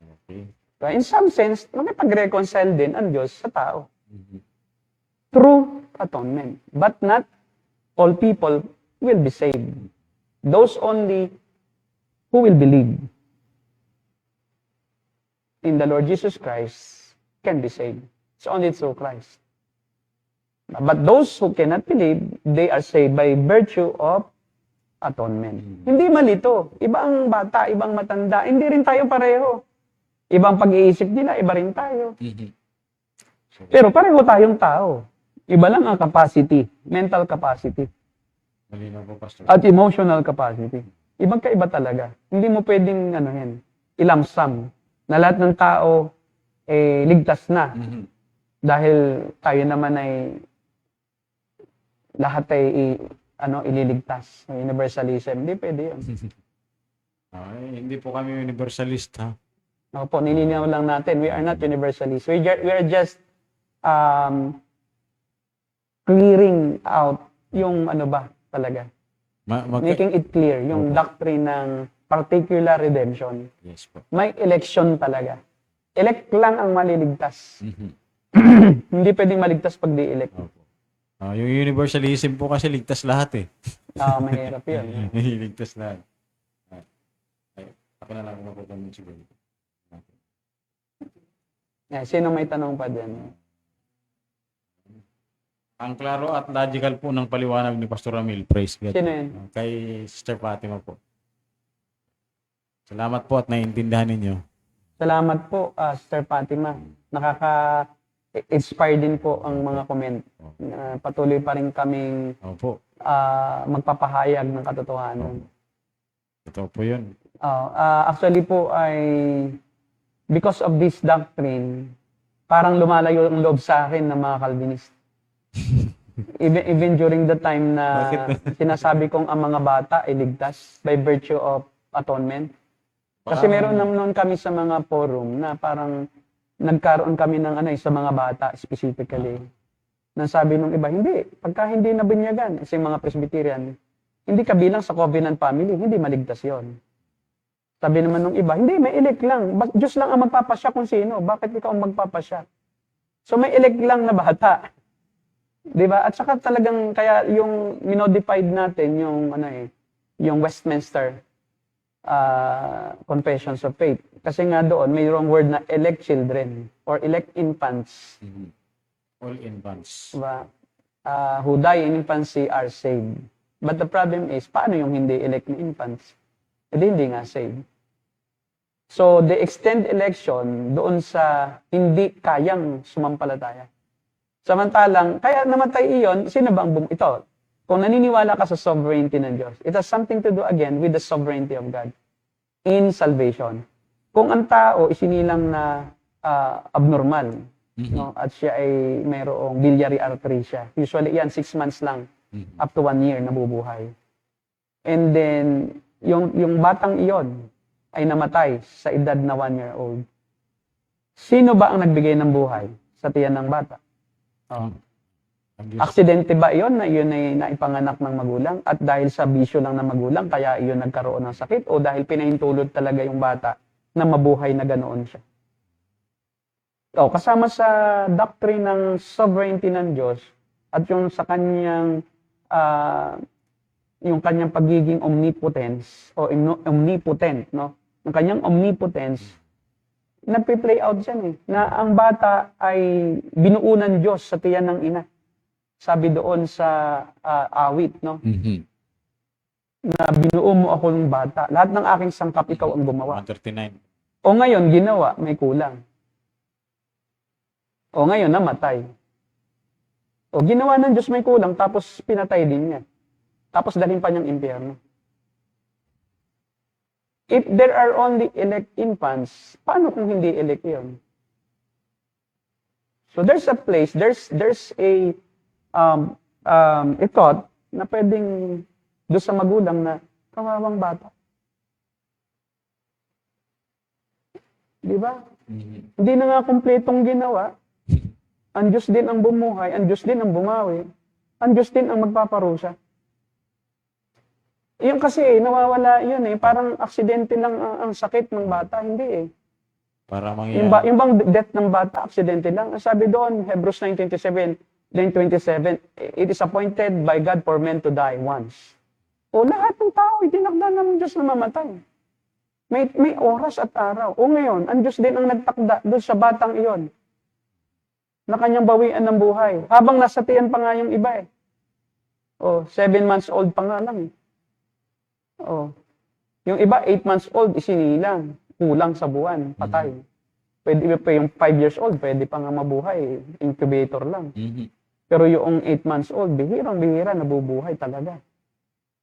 Okay. So, in some sense, makipag-reconcile din ang Diyos sa tao. Through atonement. But not all people will be saved. Those only who will believe in the Lord Jesus Christ can be saved. It's only through Christ. But those who cannot believe, they are saved by virtue of atonement. Hindi malito. Iba ang bata, ibang matanda. Hindi rin tayo pareho. Ibang pag-iisip nila, iba rin tayo. Pero pareho tayong tao. Iba lang ang capacity, mental capacity, Malinaw po, Pastor. at emotional capacity. Ibang kaiba talaga. Hindi mo pwedeng ilamsam na lahat ng tao ligtas na. Dahil tayo naman ay lahat ay ililigtas. Universalism. Hindi pwede yun. Ay, hindi po kami universalist, ha? Opo, nilinaw lang natin. We are not universalists. We are just clearing out yung talaga. Making it clear, yung doctrine ng particular redemption. Yes po. May election talaga. Elect lang ang maliligtas. Hindi pwedeng maligtas pag di-elect. Opo. Yung universalism po kasi ligtas lahat eh. Mahirap yun. Ligtas lahat. Ay, ako na lang kung mapupunod siguro. Sino may tanong pa dyan? Ang klaro at logical po ng paliwanag ni Pastor Ramil. Praise God. Sino yun? Kay Sister Fatima po. Salamat po at naiintindihan ninyo. Salamat po, Sister Fatima. Nakaka-inspire din po ang mga comment. Patuloy pa rin kaming Opo. magpapahayag ng katotohanan. Ito po yun. Actually po ay because of this doctrine, parang lumalayo ang loob sa akin ng mga Calvinist. Even during the time na sinasabi kong ang mga bata ay ligtas by virtue of atonement. Kasi meron naman kami sa mga forum na parang nagkaroon kami ng sa mga bata specifically. Nasabi nung iba, hindi. Pagka hindi nabinyagan, kasi mga Presbyterian, hindi kabilang sa covenant family, hindi maligtas yon. Sabi naman nung iba, hindi, may elect lang. Diyos lang ang magpapasya kung sino. Bakit ikaw ang magpapasya? So may elect lang na bata. Diba? At saka talagang, kaya yung minodified natin, yung Westminster Confessions of Faith. Kasi nga doon, mayroong word na elect children or elect infants. All infants. Diba? Who die in infancy are saved. But the problem is, paano yung hindi elect na infants? Hindi nga saved. So, they extend election doon sa hindi kayang sumampalataya. Samantalang, kaya namatay iyon, sino bang ito? Kung naniniwala ka sa sovereignty ng Diyos, it has something to do again with the sovereignty of God in salvation. Kung ang tao isinilang na abnormal, no, at siya ay mayroong biliary artery siya, usually yan 6 months lang, up to 1 year nabubuhay. And then, yung batang iyon, ay namatay sa edad na 1-year-old. Sino ba ang nagbigay ng buhay sa tiyan ng bata? Oh. Ang Diyos. Aksidente ba iyon na iyon ay naipanganak ng magulang at dahil sa bisyo lang ng magulang kaya iyon nagkaroon ng sakit o dahil pinahintulot talaga yung bata na mabuhay na ganoon siya? O, kasama sa doctrine ng sovereignty ng Diyos at yung sa kanyang yung kanyang pagiging omnipotence o omnipotent, no? Yung kanyang omnipotence, nagpe-play out dyan na ang bata ay binuunan Diyos sa tiyan ng ina. Sabi doon sa awit, no? Na binuo mo ako ng bata. Lahat ng aking sangkap, ikaw ang gumawa. 139. O ngayon, ginawa, may kulang. O ngayon, namatay. O ginawa ng Diyos may kulang, tapos pinatay din niya. Tapos dalhin pa niyang impyerno. If there are only elect infants, paano kung hindi elect yun? So there's a place, there's a thought na pwedeng doon sa magulang na kawawang bata. Di ba? Hindi na nga kumpletong ginawa. Ang Diyos din ang bumuhay, ang Diyos din ang bumawi, ang Diyos din ang magpaparusa. Yung kasi nawawala yun parang aksidente lang ang sakit ng bata, hindi Para Yung bang death ng bata, aksidente lang. Ang sabi doon, Hebrews 9:27, 9:27, it is appointed by God for men to die once. O lahat ng tao, itinakda ng Diyos na mamatay. May oras at araw. O ngayon, ang Diyos din ang nagtakda doon sa batang iyon na kanyang bawian ng buhay. Habang nasa tiyan pa nga yung iba O, 7 months old pa nga lang O, yung iba, 8 months old, isinilang. Kulang sa buwan, patay. Pwede pa yung 5 years old, pwede pa nga mabuhay. Incubator lang. Pero yung 8 months old, bihirang-bihira, nabubuhay talaga.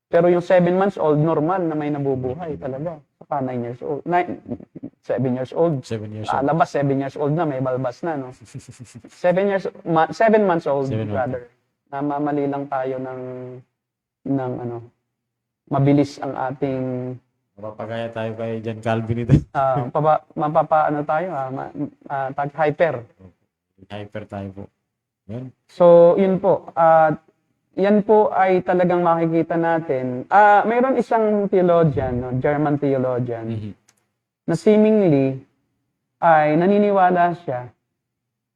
Pero yung 7 months old, normal na may nabubuhay talaga. Saka 9 years old. 7 years old. 7 years old. Alabas, 7 years old na, may balbas na, no? 7 months old, 7 rather. Na mamali lang tayo ng mabilis ang ating Mapapagaya tayo kay John Calvin ito. mapapaano tayo, hyper. Hyper tayo po. Yan. So, yun po. Yan po ay talagang makikita natin. Mayroon isang theologian, no, German theologian, na seemingly ay naniniwala siya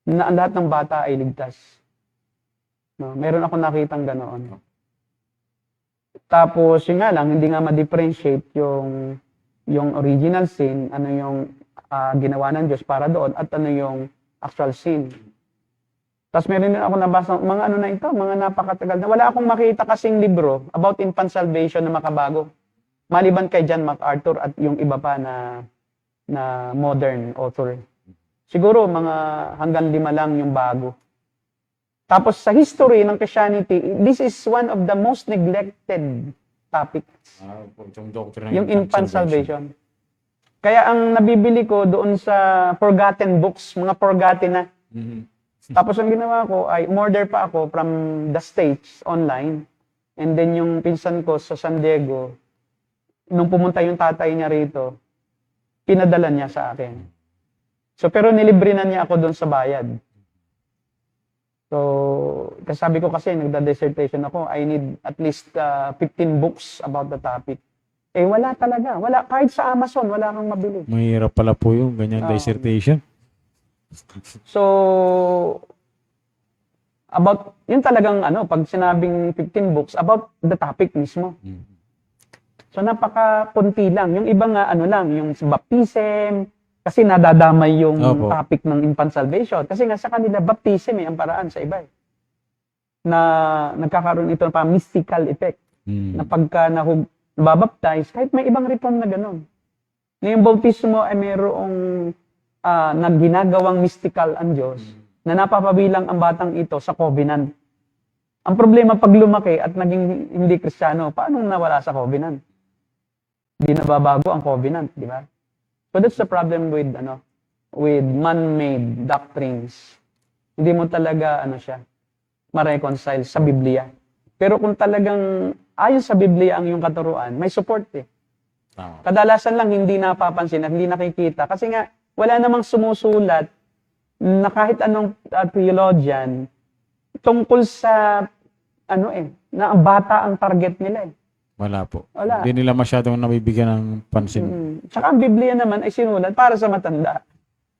na ang lahat ng bata ay ligtas. No, meron ako nakitang ganoon. Tapos, yun nga lang, hindi nga ma-differentiate yung original sin, ano yung ginawa ng Diyos para doon, at ano yung actual sin. Tapos meron din ako nabasa, mga ano na ito, mga napakatagal na. Wala akong makita kasing libro about infant salvation na makabago. Maliban kay John MacArthur at yung iba pa na modern author. Siguro mga hanggang 5 lang yung bago. Tapos sa history ng Christianity, this is one of the most neglected topics. Yung infant salvation. Kaya ang nabibili ko doon sa forgotten books, mga forgotten na. Tapos ang ginawa ko ay umorder pa ako from the States online. And then yung pinsan ko sa San Diego, nung pumunta yung tatay niya rito, pinadala niya sa akin. So pero nilibre na niya ako doon sa bayad. So, kasabi ko kasi, nagda-dissertation ako, I need at least 15 books about the topic. Wala talaga. Wala. Kahit sa Amazon, wala kang mabili. Mahirap pala po yung ganyan dissertation. So, about, yun talagang, pag sinabing 15 books, about the topic mismo. So, napaka-punti lang. Yung iba nga, yung baptism, kasi nadadamay yung topic ng infant salvation. Kasi nga sa kanila, baptism ang paraan sa iba. Na nagkakaroon ito ng mystical effect. Na pagka nababaptize, kahit may ibang reform na gano'n. Na yung bautismo ay mayroong ginagawang mystical ang Diyos na napapabilang ang batang ito sa covenant. Ang problema pag lumaki at naging hindi Kristiyano, paano nawala sa covenant? Hindi nababago ang covenant, di ba? So that's the problem with man-made doctrines. Hindi mo talaga ma-reconcile sa Biblia. Pero kung talagang ayon sa Biblia ang iyong katuruan, may support Tama. Kadalasan lang hindi napapansin at hindi nakikita. Kasi nga, wala namang sumusulat na kahit anong theologian tungkol sa, na ang bata ang target nila eh. Wala po. Wala. Hindi nila masyadong nabibigyan ng pansin. Tsaka ang Biblia naman ay sinulat para sa matanda.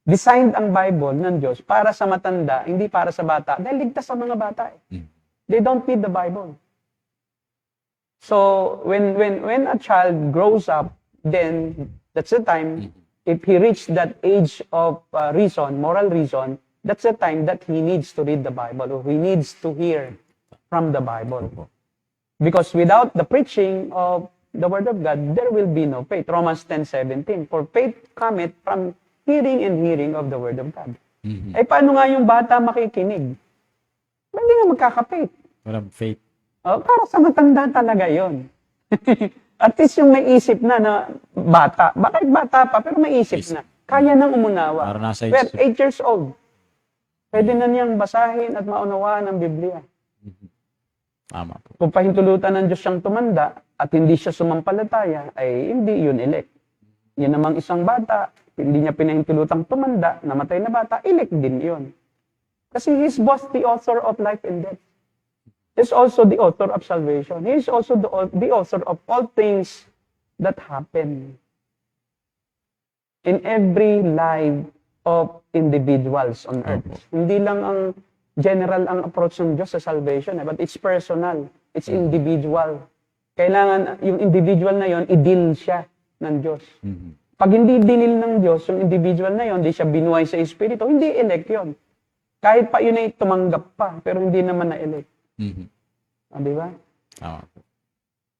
Designed ang Bible ng Diyos para sa matanda, hindi para sa bata. Dahil ligtas ang mga bata eh. They don't need the Bible. So, when a child grows up, then that's the time, if he reached that age of reason, moral reason, that's the time that he needs to read the Bible or he needs to hear from the Bible. Because without the preaching of the Word of God, there will be no faith. Romans 10:17. For faith cometh from hearing and hearing of the Word of God. Eh, paano nga yung bata makikinig? Hindi nga magkaka-faith. Walang faith. Para sa matanda talaga yon. At least yung may isip na bata. Bakit bata pa? Pero may isip na. Kaya nang umunawa. Para nasa Well, isip. 8 years old. Pwede na niyang basahin at maunawaan ang Biblia. Tama po. Kung pahintulutan ng Diyos siyang tumanda at hindi siya sumampalataya, ay hindi yun elect. Yan namang isang bata, hindi niya pinahintulutang tumanda, namatay na bata, elect din yun. Kasi He is both the author of life and death. He is also the author of salvation. He is also the author of all things that happen in every life of individuals on earth. Hindi lang ang general ang approach ng Diyos sa salvation, but it's personal. It's individual. Kailangan yung individual na yon i-deal siya ng Diyos. Pag hindi dinil ng Diyos, yung individual na yon, hindi siya binuhay sa Espiritu, hindi elect yon. Kahit pa yun ay tumanggap pa, pero hindi naman na-elect. Di ba? Tama po.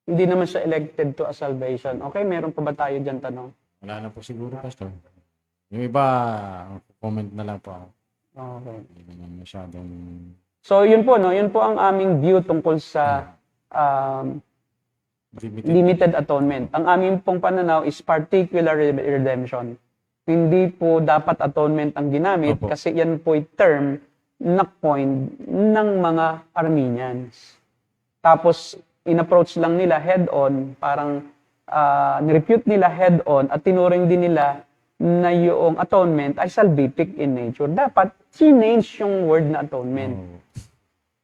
Hindi naman siya elected to a salvation. Okay, meron pa ba tayo dyan tanong? Wala na po siguro, Pastor. Yung iba, comment na lang po ako. Okay. Hindi naman masyadong... So, yun po, no? Yun po ang aming view tungkol sa limited atonement. Ang aming pong pananaw is particular redemption. Hindi po dapat atonement ang ginamit Opo. kasi yan po ay term na coined ng mga Armenians. Tapos, in-approach lang nila head-on, parang nirepute nila head-on at tinuring din nila na yung atonement ay salvific in nature. Dapat, change yung word na atonement.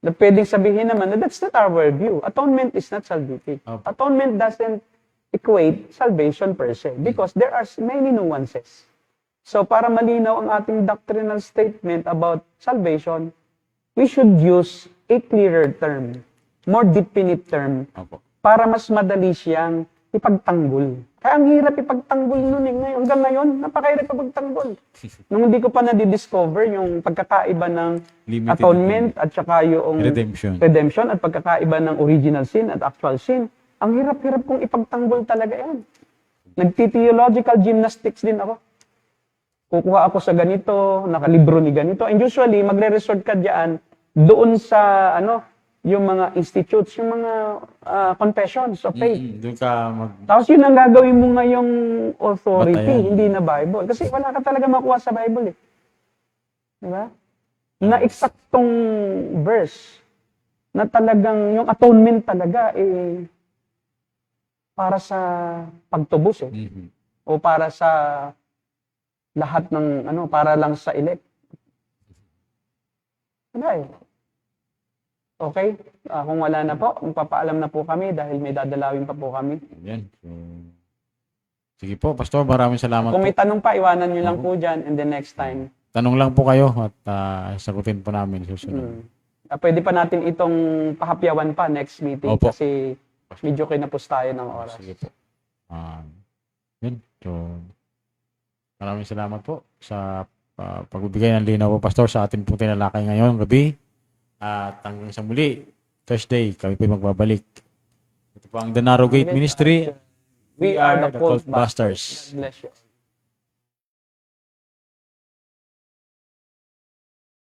Na pwedeng sabihin naman na that's not our view. Atonement is not salvific. Opo. Atonement doesn't equate salvation per se because there are many nuances. So, para malinaw ang ating doctrinal statement about salvation, we should use a clearer term, more definite term, Opo. para mas madali siyang ipagtanggol. Kaya ang hirap ipagtanggol nun eh. Hanggang ngayon, napakahirap ipagtanggol. Nung hindi ko pa na-discover yung pagkakaiba ng Limited atonement at saka yung redemption. at pagkakaiba ng original sin at actual sin, ang hirap-hirap kong ipagtanggol talaga yan. Nagti-theological gymnastics din ako. Kukuha ako sa ganito, nakalibro ni ganito. And usually, magre-resort ka diyan doon sa, yung mga institutes, yung mga confessions of faith. Doon ka Tapos yun ang gagawin mo ngayong authority, Batayan. hindi na Bible. Kasi wala ka talaga makuha sa Bible eh. Di ba? Na eksaktong verse na talagang yung atonement talaga para sa pagtubos eh. O para sa lahat ng para lang sa elect. Wala eh. Okay? Kung wala na po, magpapaalam na po kami dahil may dadalawin pa po kami. Yan. So, sige po, Pastor, maraming salamat Kung po. may tanong pa, iwanan nyo lang po dyan and then next time. Tanong lang po kayo at sagutin po namin susunod. Pwede pa natin itong pahapyawan pa next meeting Opo. kasi medyo kinapos tayo ng oras. Sige po. Yun. So, maraming salamat po sa pagbibigay ng linaw po, Pastor, sa atin po tinalakay ngayon gabi. At hanggang sa muli, Thursday, kami po magbabalik. Ito po ang The Narrow Gate Ministry. We are the Cult Busters. Busters. God bless you.